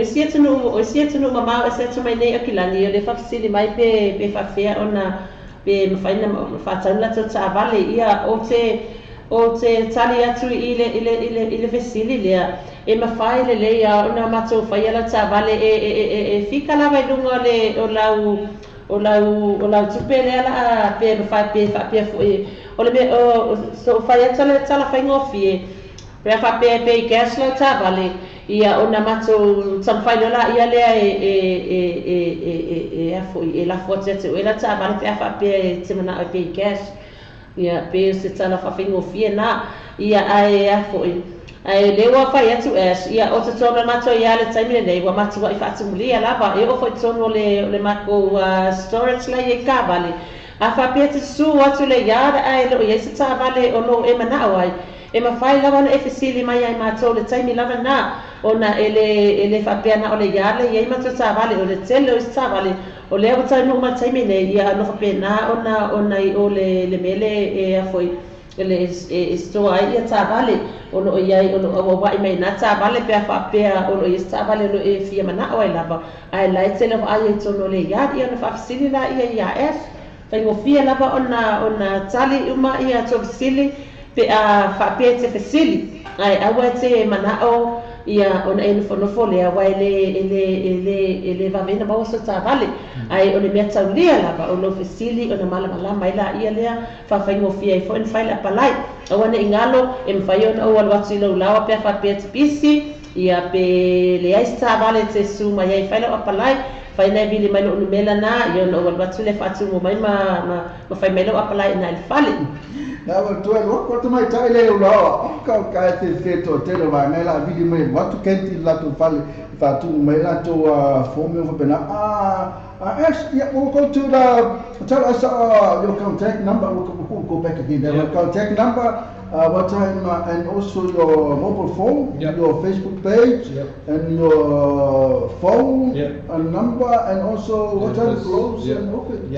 sietunu mama o sietunu mai nei akilani le facility mai pe fa fea ona be mfaina fatana to vale ia o te tali atu ile vesili le e mafaile le ia ona mato faila vale e fika la vai lunga le o lau tupele ala pe fa foi o le me so faia tala fa ngofie pe fa pe gas la vale ia ona mato samfaina la ia le e la forte te ela ta vale pe fa pe te mana pe gas ia pe se tala fa fingo fie na ia ai foi ai le wa fa tu es ia o te tona mato ia le taimi le wa mato wa fa tu mulia la ba e o foi tono le mako storage la e ka vale a fa pe te su atu le ia ai lo ia se ta vale o lo e mana ai e ma fai lava na efisili mai ai mato le taimi lava na ona ele fa pena o le yale ye mato sa vale o le tele o sa vale o le o tsai no ma taimi ne ia no fa pena ona I o le mele e foi ele sto ai ia sa vale ono ia ono wa mai na sa vale pe fa pe ono ia sa vale no e fia mana o ai lava ai lai tele ai tono le ya ia no fa fisili la ia es fa ngo fia lava ona tali uma ia to fisili pe a fa pe te fasili ai awa te manao ia ona e no le awa ele va vena mo so ta vale ai ona me taulia lava ona fasili ona mala mai la ia lea fa ngo fia I fo en faila palai awa ne ingalo e mfai ona o alwati lo lawa pe fa pe te pisi ia pe le ai sta vale te suma ia faila palai fai nei vili mai no mela na yo no wa tule fa tu mo mai ma fai melo apply na il fale na wa tu wa tu mai tai le lo ka te feto te lo va nela vili mai wa tu kenti la tu fale fa tu mai la tu form of pena we'll go to tell us your contact number. We'll go back again. Your contact number, what time, and also your mobile phone, your Facebook page, and your phone and number, and also what time close and open.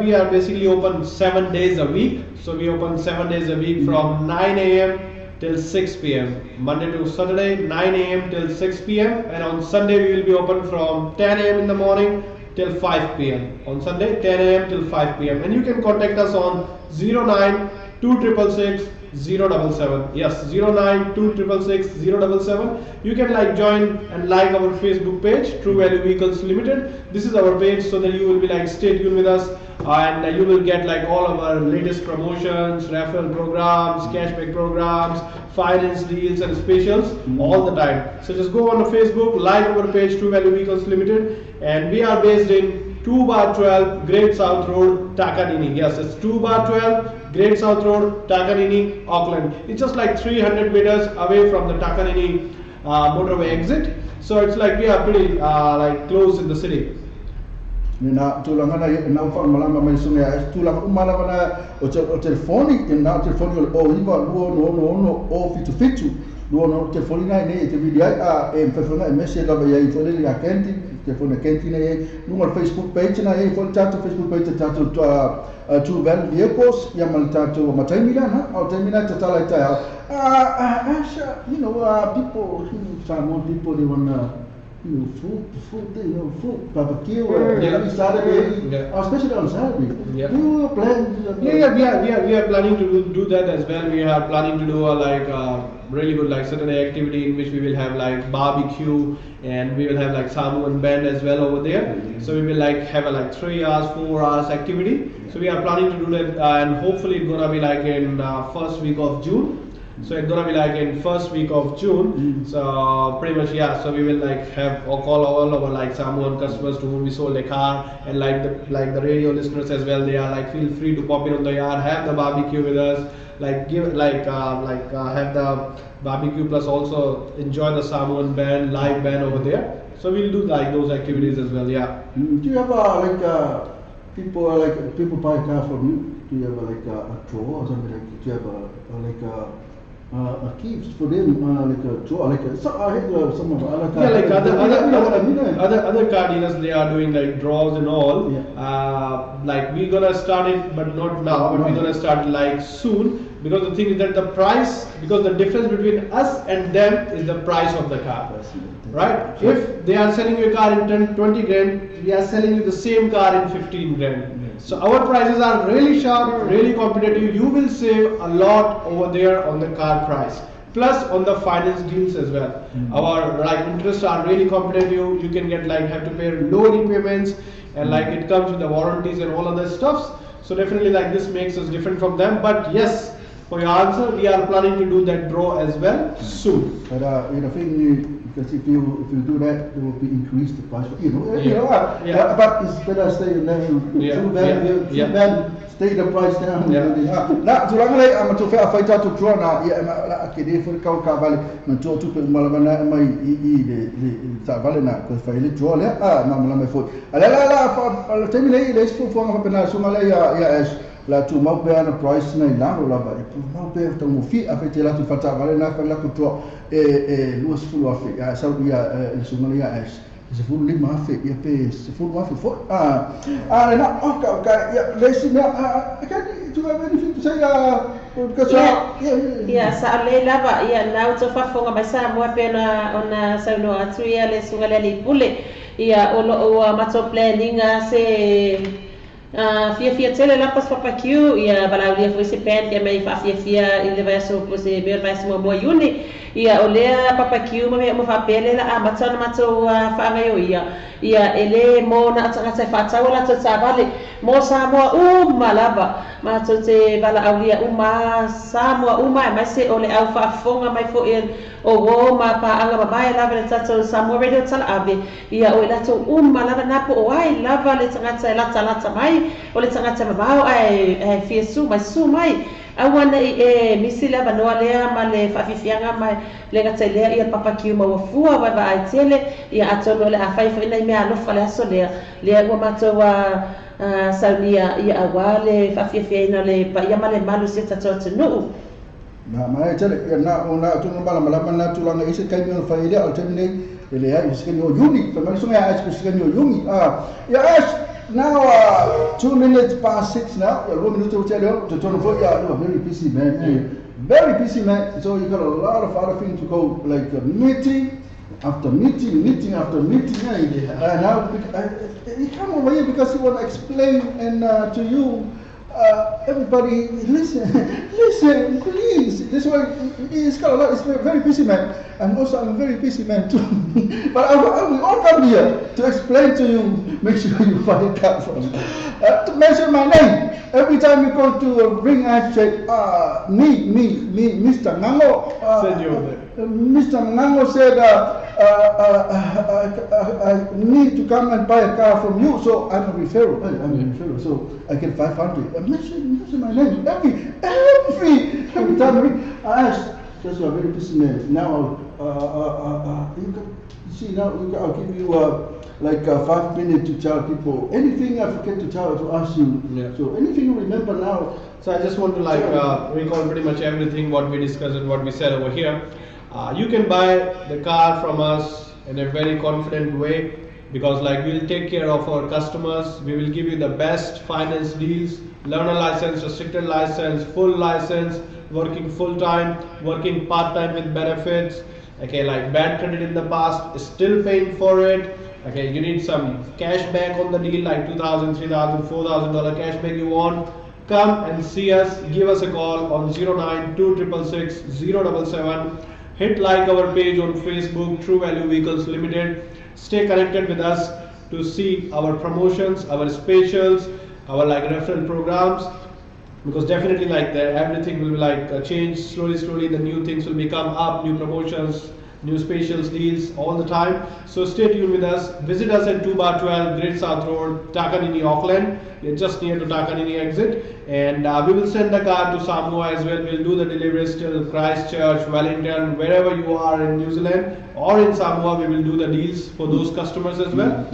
We are basically open 7 days a week. So we open 7 days a week from 9 a.m. till 6 p.m. Monday to Saturday, 9 a.m. till 6 p.m. and on Sunday we will be open from 10 a.m. in the morning till 5 p.m. On Sunday, 10 a.m. till 5 p.m. And you can contact us on 09 2666 077. Yes, 09 2666 077. You can join and like our Facebook page, True Value Vehicles Limited. This is our page, so that you will be stay tuned with us, and you will get all of our latest promotions, referral programs, cashback programs, finance deals and specials all the time. So just go on the Facebook, like our page, True Value Vehicles Limited, and we are based in 2/12 Great South Road, Takanini. Yes, it's 2/12 Great South Road, Takanini, Auckland. It's just 300 meters away from the Takanini motorway exit. So it's we are pretty close in the city. Na tulanga na fa malama mai sunga tulanga umala o telefoni na telefoni o iba no o fitu no telefoni na ne te video e telefoni message da ya ifole ya kenti telefoni kenti na no Facebook page na ifole tato Facebook page tato True Value Vehicles ya maltato mataimila na au taimila tatala ita people some people they wanna food, barbecue, Saturday, especially on Saturday. We are planning. We are planning to do that as well. We are planning to do a really good Saturday activity in which we will have barbecue, and we will have Samoan band as well over there. So we will have a 3 hours, 4 hours activity. So we are planning to do that, and hopefully it's gonna be in first week of June. So it's gonna be in first week of June. So pretty much so we will have call all our Samoan customers to whom we sold a car, and the radio listeners as well. They are feel free to pop in on the yard, have the barbecue with us, have the barbecue plus also enjoy the Samoan band, live band over there. So we'll do those activities as well. Do you have people buy a car from you? Do you have a draw or something do you have a keys for them, a draw, some of other car dealers, they are doing draws and all. We're gonna start it, but not now. But we're gonna start soon, because the thing is that the price, because the difference between us and them is the price of the car. Right? If they are selling you a car in 10-20 grand, we are selling you the same car in 15 grand. So our prices are really sharp, really competitive. You will save a lot over there on the car price, plus on the finance deals as well. Our interests are really competitive. You can get have to pay low repayments, and it comes with the warranties and all other stuffs. So definitely this makes us different from them. But yes, for your answer, we are planning to do that draw as well soon. But because if you do that, it will be increase the price. But it's better stay in there. Then stay the price down. Na tulanga ama tu fa faita tu draw na ke de for ka vale na tu pe malabana mai de ta vale na ko fa ile draw le na mala mai fo ala fa termine ile spo fo nga pa na sumala ya la tu mau pe ana price na ila la ba tu mau pe tu mo fi afete la tu fata vale na fa la ku draw luas full of it so ya sumala ya se full lima fe ya pe se full wa fo na okay ya lesi na kan tu va anything to say because sa le lava ya now to fa fonga ba sa mo pe na ona sa no atu ya le sungala le pule ya o mato planning se fia tele la pas papakiu ia balaulia foi se pen que mai fia ele vai so você ver vai se mo boiuni ia olea papakiu mo fa pele la matsana matso fa ngayo ia ia ele mo na tangata whātau la tō tāwale mo Samoa uma lava ma tō te wala aulia uma Samoa uma e mai se o le au whaafonga mai fo i o ma paanga mai lava le tatou Samoa Radio Tala'avi ia o lato uma lava napo o ai lava le tangata lata mai o le tangata mamao ai fia su mai awana e misi lava noa lea ma le whaafifianga mai le ngata lea ia papakiu mawafua wa ai tele ia atono le awhai fo ina i mea alofa le aso lea ua matoa saunia ia awa le whaafifiaina le pa ia ma le malu se tatoa tunuu. Na mai tele na ona tunu bala malama na tulanga ise kai mi fa ile al temne ele ya ise ni o yuni fa mai sunga ya ise ni o yuni ya as now 2 minutes past 6 now 1 minute to tell you to turn for ya you are very busy man very busy man so you got a lot of other things to go like a meeting after meeting after meeting and now he come over here because he want to explain and to you everybody listen please. This way he's got a lot. It's a very busy man, and also I'm a very busy man too. But I will all come here to explain to you. Make sure you find out for me. To mention my name every time you go to a ring. I say me, Mr. Ngango. Send you over there. Mr. Ngango said I need to come and buy a car from you, so I'm a referral. So I get 500. Mention my name every time I ask. Just a very busy man. Now I'll give you like 5 minutes to tell people anything I forget to ask you. Yeah. So anything you remember now. So I just want to recall pretty much everything what we discussed and what we said over here. You can buy the car from us in a very confident way, because we'll take care of our customers. We will give you the best finance deals, learner license, restricted license, full license, working full time, working part time with benefits. Okay, like bad credit in the past, still paying for it. Okay, you need some cash back on the deal, like $2,000, $3,000, $4,000 cash back you want. Come and see us. Give us a call on 092666 Hit like our page on Facebook, True Value Vehicles Limited. Stay connected with us to see our promotions, our specials, our referral programs, because definitely everything will be change slowly. The new things will become up, new promotions, new specials, deals all the time. So stay tuned with us. Visit us at 2/12 Great South Road, Takanini, Auckland. You're just near to Takanini exit, and we will send the car to Samoa as well. We'll do the deliveries till Christchurch, Wellington, wherever you are in New Zealand or in Samoa. We will do the deals for those customers as well,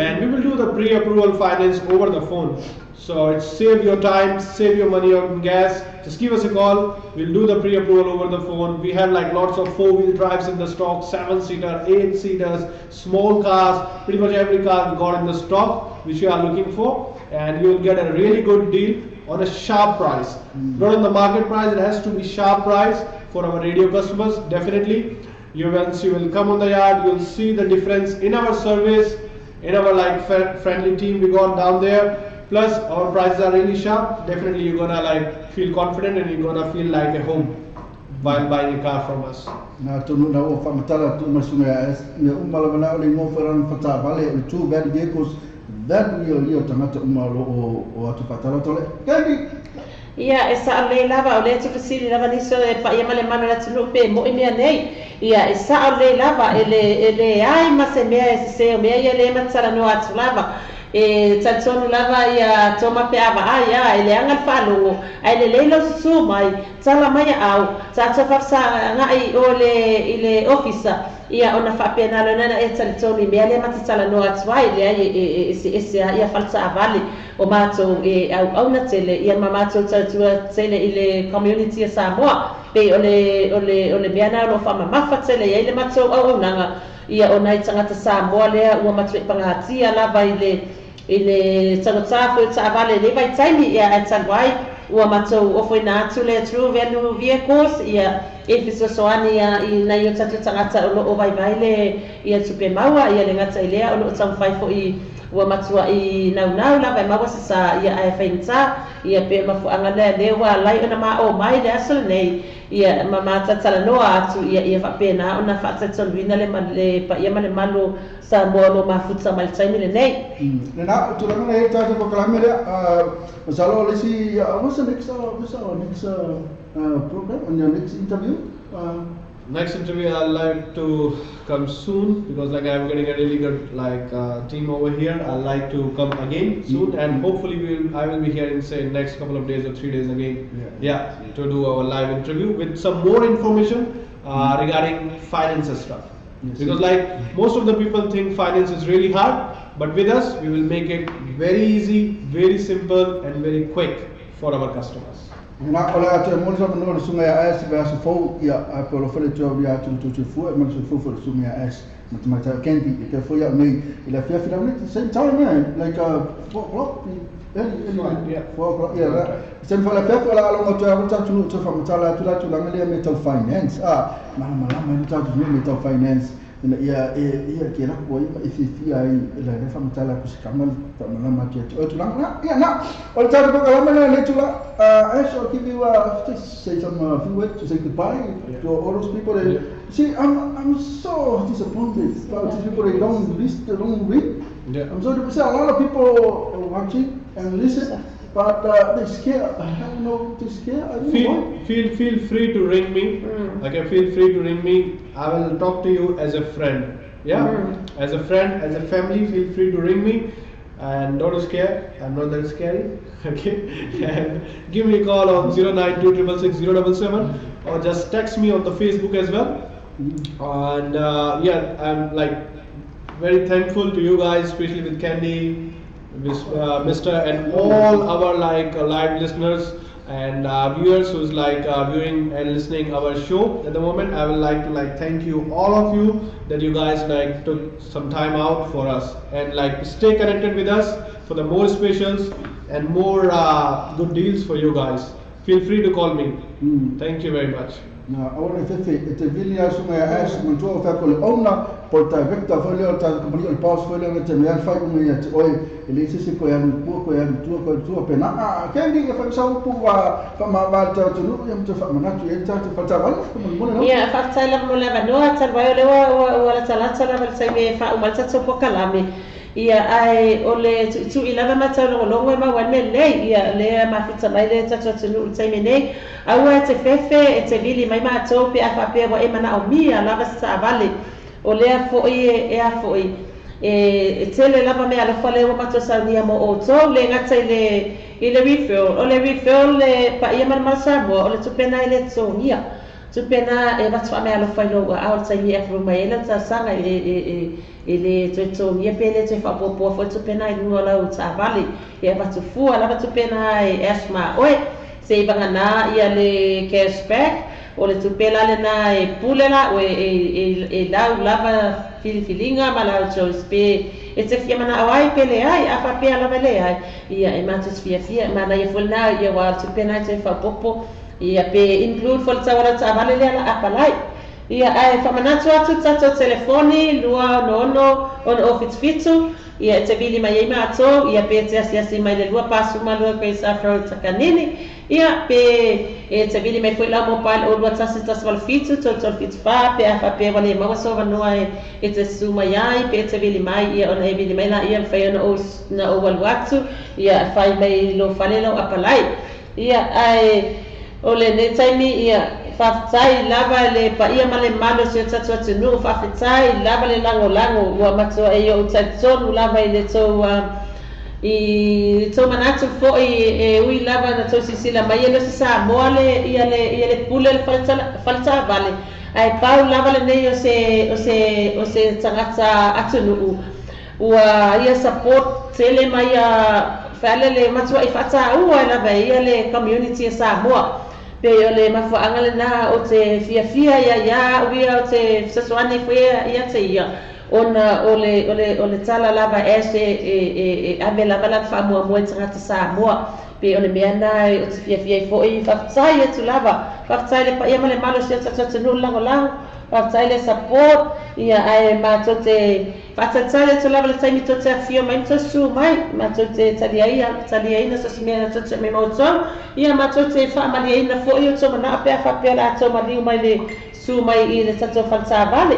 and we will do the pre-approval finance over the phone. So it's save your time, save your money on gas. Just give us a call. We'll do the pre-approval over the phone. We have lots of 4-wheel drives in the stock, 7-seater, 8-seaters, small cars. Pretty much every car we got in the stock which you are looking for, and you will get a really good deal on a sharp price. Not on the market price. It has to be sharp price for our radio customers. Definitely, once you will come on the yard, you will see the difference in our service, in our friendly team we got down there. Plus our prices are really sharp. Definitely you're gonna feel confident, and you're gonna feel like a home while buying a car from us. Na tunu na o famatala tu masunga me umala bana o mo faran fata vale o two bad vehicles that yo tamata umalo o atu patala tole kandi ia esa le lava o le tufasili lava niso e pa ia male mano la tunu pe mo ime nei ia esa le lava ele ai masemea se me ia le matsala no atu lava e tatsonu lava ia toma pe ava ai ele anga falu ai le leilo su mai tsala mai au tatsa sa ngai ole ile officer ia ona fa pena lo nana e tatsonu me ale matsala no atu ai le ai ese ia falsa avali o mato e au na tele ia mamato tatua tele ile community e Samoa pe ole meana lo fa mama tele ile mato au nanga ia ona i tangata Samoa lea ua matu pangatia lava ile tangatafu e taavale le vai taimi ia e tangwai ua matu ofo ina atu le True Value Vehicles ia e fisosoani ia na i o tatu tangata o vai vai le ia tupe maua ia le ngata ilea o no tamwhai fo i ua matua I naunau lava e maua sa ia ae whainta ia pe mafuanga le ua lai ona ma o mai le aso nei ia mamata talanoa atu ia whapena ona whaatatonuina le pa ia male malo sa moa lo mafuta mai taimi le nei. Nena tulanga e tata pakalame le masalo lesi what's the next program on your next interview? Next interview I'd like to come soon because like I'm getting a really good team over here. I'd like to come again soon and hopefully I will be here in say next couple of days or 3 days again. Yeah, to do our live interview with some more information regarding finance and stuff. Yes, because like most of the people think finance is really hard, but with us we will make it very easy, very simple and very quick for our customers. Na ola te mo sa no sunga ya as ba so fo ya apolo fo le job ya tu fu ma so fo sunga ya as matemata kendi te fo ya me ila fia fia at the same time like 4 o'clock yeah 4 o'clock yeah sen fa la fia ko la lo ta tu fa matala tu la ngale metal finance mala ta tu metal finance ina ia kira ko ia fia ila le fa matala ko skamal ta mala ma ke tu la ya na ol ta ko la mala le tu la I'll give you just say some few words to say goodbye to all those people that see I'm so disappointed about these people that don't read. I'm sorry to say a lot of people are watching and listen but they scared. I don't know they scared. I don't know. Feel free to ring me. Okay, feel free to ring me. I will talk to you as a friend. Yeah, as a friend, as a family. Feel free to ring me. And don't scare, I'm not that scary, okay? And give me a call on 092666077 or just text me on the Facebook as well. And yeah, I'm like very thankful to you guys, especially with Candy, with Mr. and all our live listeners and viewers who's viewing and listening our show at the moment. I would like to thank you, all of you, that you guys took some time out for us and stay connected with us for the more specials and more good deals for you guys. Feel free to call me. Thank you very much. Na ora te vilia sunga as mantua fa ko ona porta vecta folio ta company al pass folio te me al fai come te oi ele se ko ya tu ko pena kendi fa sa pu fa ma ba ta tu no yam te fa mana tu eta te fa ta wala ko mo no ya fa ta la mo la no ta ba le wala ta la ba sai me fa o mal ta so po kalame ia ai ole tu ilava mata longo ma wane le ia le ma fita mai le tata tunu sai me nei au te fefe te vili mai ma to pe afa pe wa e mana o mia lava sa vale ole a fo e tele lava me ala fale o mato sa nia mo o to le ngata ile refill le pa ia ma sa mo ole tu pena ile to nia tu pena e va me ala fale o au sai mi afro mai ela ta sanga ele to ia pele te fa popo fo tu pena i ngola o ta vale e va tu fu ala tu pena e esma oi se bangana ia le cashback o le tu pela le na e pulela o e lava filifilinga mala o spe e te fia mana ai pele ai a fa pe ala vele ai ia e mata fia mana ia folna ia wa tu pena te fa popo ia pe include fol tawala ta vale le ala apalai ia ai fa mana atu tato telefoni lua nono on office fitu ia te vili mai ma to ia pe te asia mai le lua pasu malua pe sa fro takanini ia pe e te vili mai foi la mobile o lua tasi taswal fitu to fitu fa pe a fa pe wale ma so vanua e te suma ia pe te vili mai ia ona e vili mai la ia fa na o walwatu ia fa mai lo falelo apalai ia ai ole ne taimi ia fatai lava le pa ia male malo se tatu atu fatai lava le lango wa mato e o tatson lava ile to I to manatu fo e ui lava na to sisila mai ele sa mole ia le pule le falta vale ai pau lava le nei o se tangata atu wa ia support tele mai fale le mato e fata ua lava ia le community sa moa pe ole mafaanga le na o te fia ia o te saswane foi ia te ia ona ole tala lava ese ave lava la fa mo tanga sa mo pe ole meana o te fia foi fa sai tu lava fa sai le pa ia male malo se tata no lango whataile support, ia ai mātou te whatatare to lava le taimi to te awhia mai to su mai, mātou te taliaina sa simea to te me mautau, ia mātou te whaamaliaina fo i o tō mana apea whapea la tō maliu mai le su mai i le tatou whantaa vale.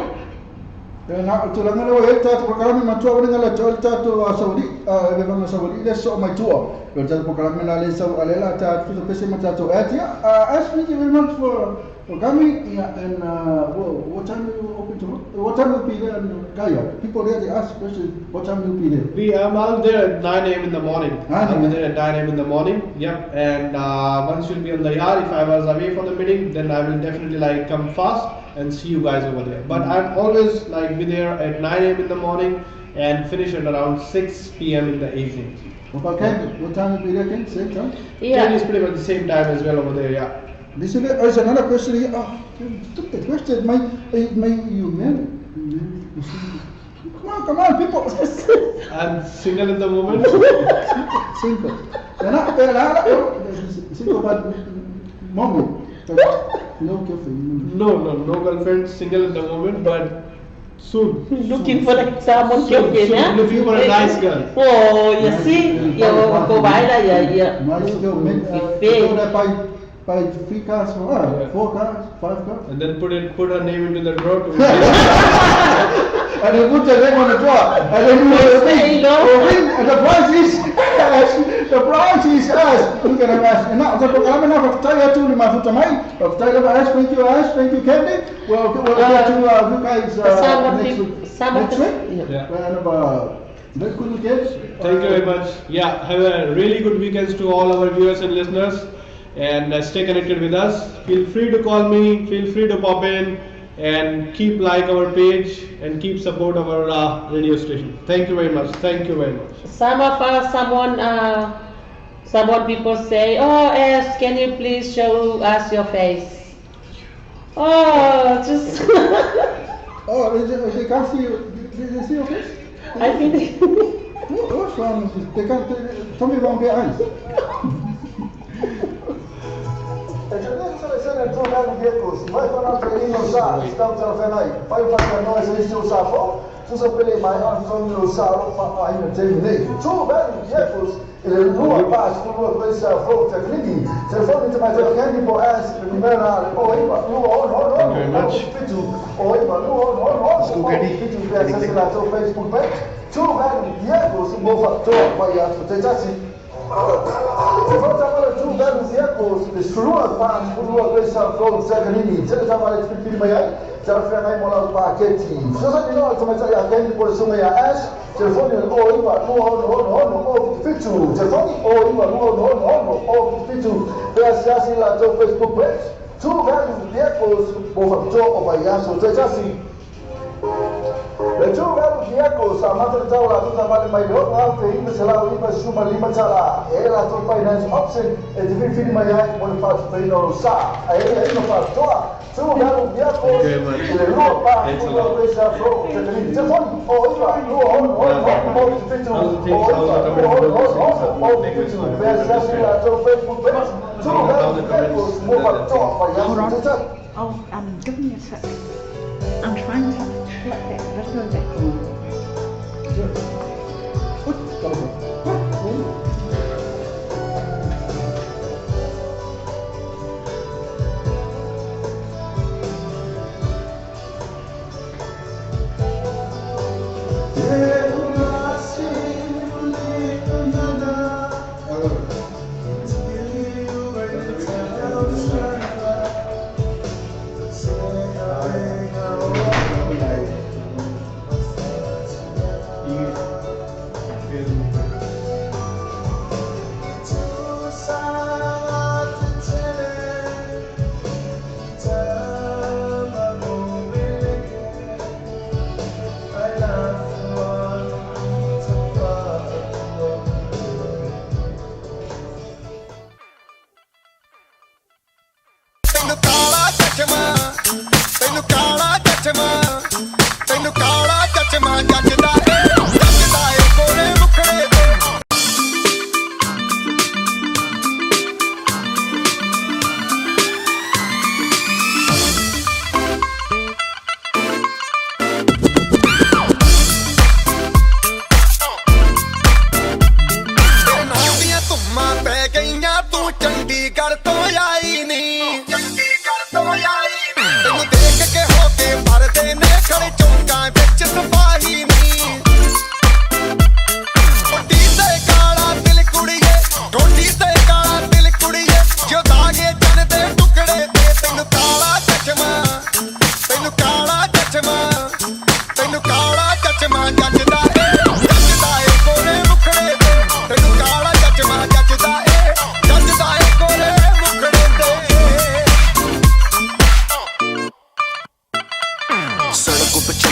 Na tu langa lo e tatu programa matua wale ngala tol tatu saudi e vanga saudi le so mai tua lo tatu programa na le so alela tatu to pese matatu atia ask me very much for coming and what time you open tomorrow, what time will be there in Kaya? People there they ask questions, what time will be there? I'm there at 9 a.m. in the morning. I'll be there at 9 a.m. in the morning. Yep. And once you'll be on the yard, if I was away from the meeting, then I will definitely come fast and see you guys over there. But I'm always be there at 9 a.m. in the morning and finish at around 6 p.m. in the evening. Okay, what time will be there again? Same time? Yeah. It's pretty much the same time as well over there, yeah. Listen, there's another question here. Took the question. May you marry? Come on, people. I'm single at the moment. Single. Single, but moment. No girlfriend. No girlfriend. Single at the moment, but soon. Looking for someone soon looking for a nice girl. Oh, you see, go by yeah. Nice girl. Buy 3 cars for her, 4 cars, 5 cars. And then put her name into the drawer. And then put the name on the drawer. And then you ring. And the price is us. Look at us. And now the program of Taya to my foot of mine. Of Taya thank you, Candy. We'll go to you guys next week. Yeah. Thank you very much. Yeah, have a really good weekend to all our viewers and listeners. And stay connected with us. Feel free to call me, feel free to pop in, and keep like our page and keep support our radio station. Thank you very much. Some of us, someone people say, oh, yes, can you please show us your face? Oh, just. Oh, they can't see you. They see your face? I think. What's wrong with this? They can't. Tell me wrong their eyes. Vai falar para ele usar, estamos a ver aí. Vai fazer nós esse usar for. Tu só pele mais onde usar para ainda terminei. Tu velho vehicles, ele não paz por uma coisa for técnica. Se for muito mais grande por as primeira ou não. Oi, Facebook page. Tu velho vehicles, o fator vai acontecer. Volta agora tu velho vehicles, destrua para por uma coisa for técnica. Você já vai explicar mais? Já foi aí morar no paquete. Se você não começar a ganhar por cima da as, telefone ou iba no fitu. Telefone ou iba no fitu. Peça assim lá no Facebook page. Tu velho vehicles, por favor, vai aço, seja assim. Lechu velho vehicles, a mata de lá tu trabalha melhor, lá tem que ser lá o iba suma lima chala. Ela tu finance option, é de vir filho mais quando faz bem no sa. Aí não faz toa. Tu velho vehicles, ele não faz uma coisa pro. Telefone ou iba no fitu. Peça assim lá no Facebook page. Tu velho vehicles, por favor, vai aço. Oh, give me a sec. I'm trying to flip it. Let's go back.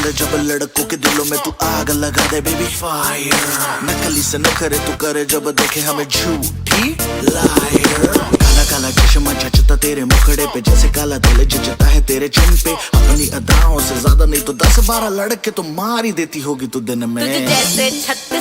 कर जब लड़कों के दिलों में तू आग लगा दे baby fire, नकली से नखरे तू करे जब देखे हमें झूठी लायर। काला काला चश्मा जचता तेरे मुखड़े पे जैसे काला दिल जचता है तेरे चिन पे, अपनी अदाओं से ज्यादा नहीं तो 10-12 लड़के तो मार ही देती होगी तू दिन में। तुझे जैसे छत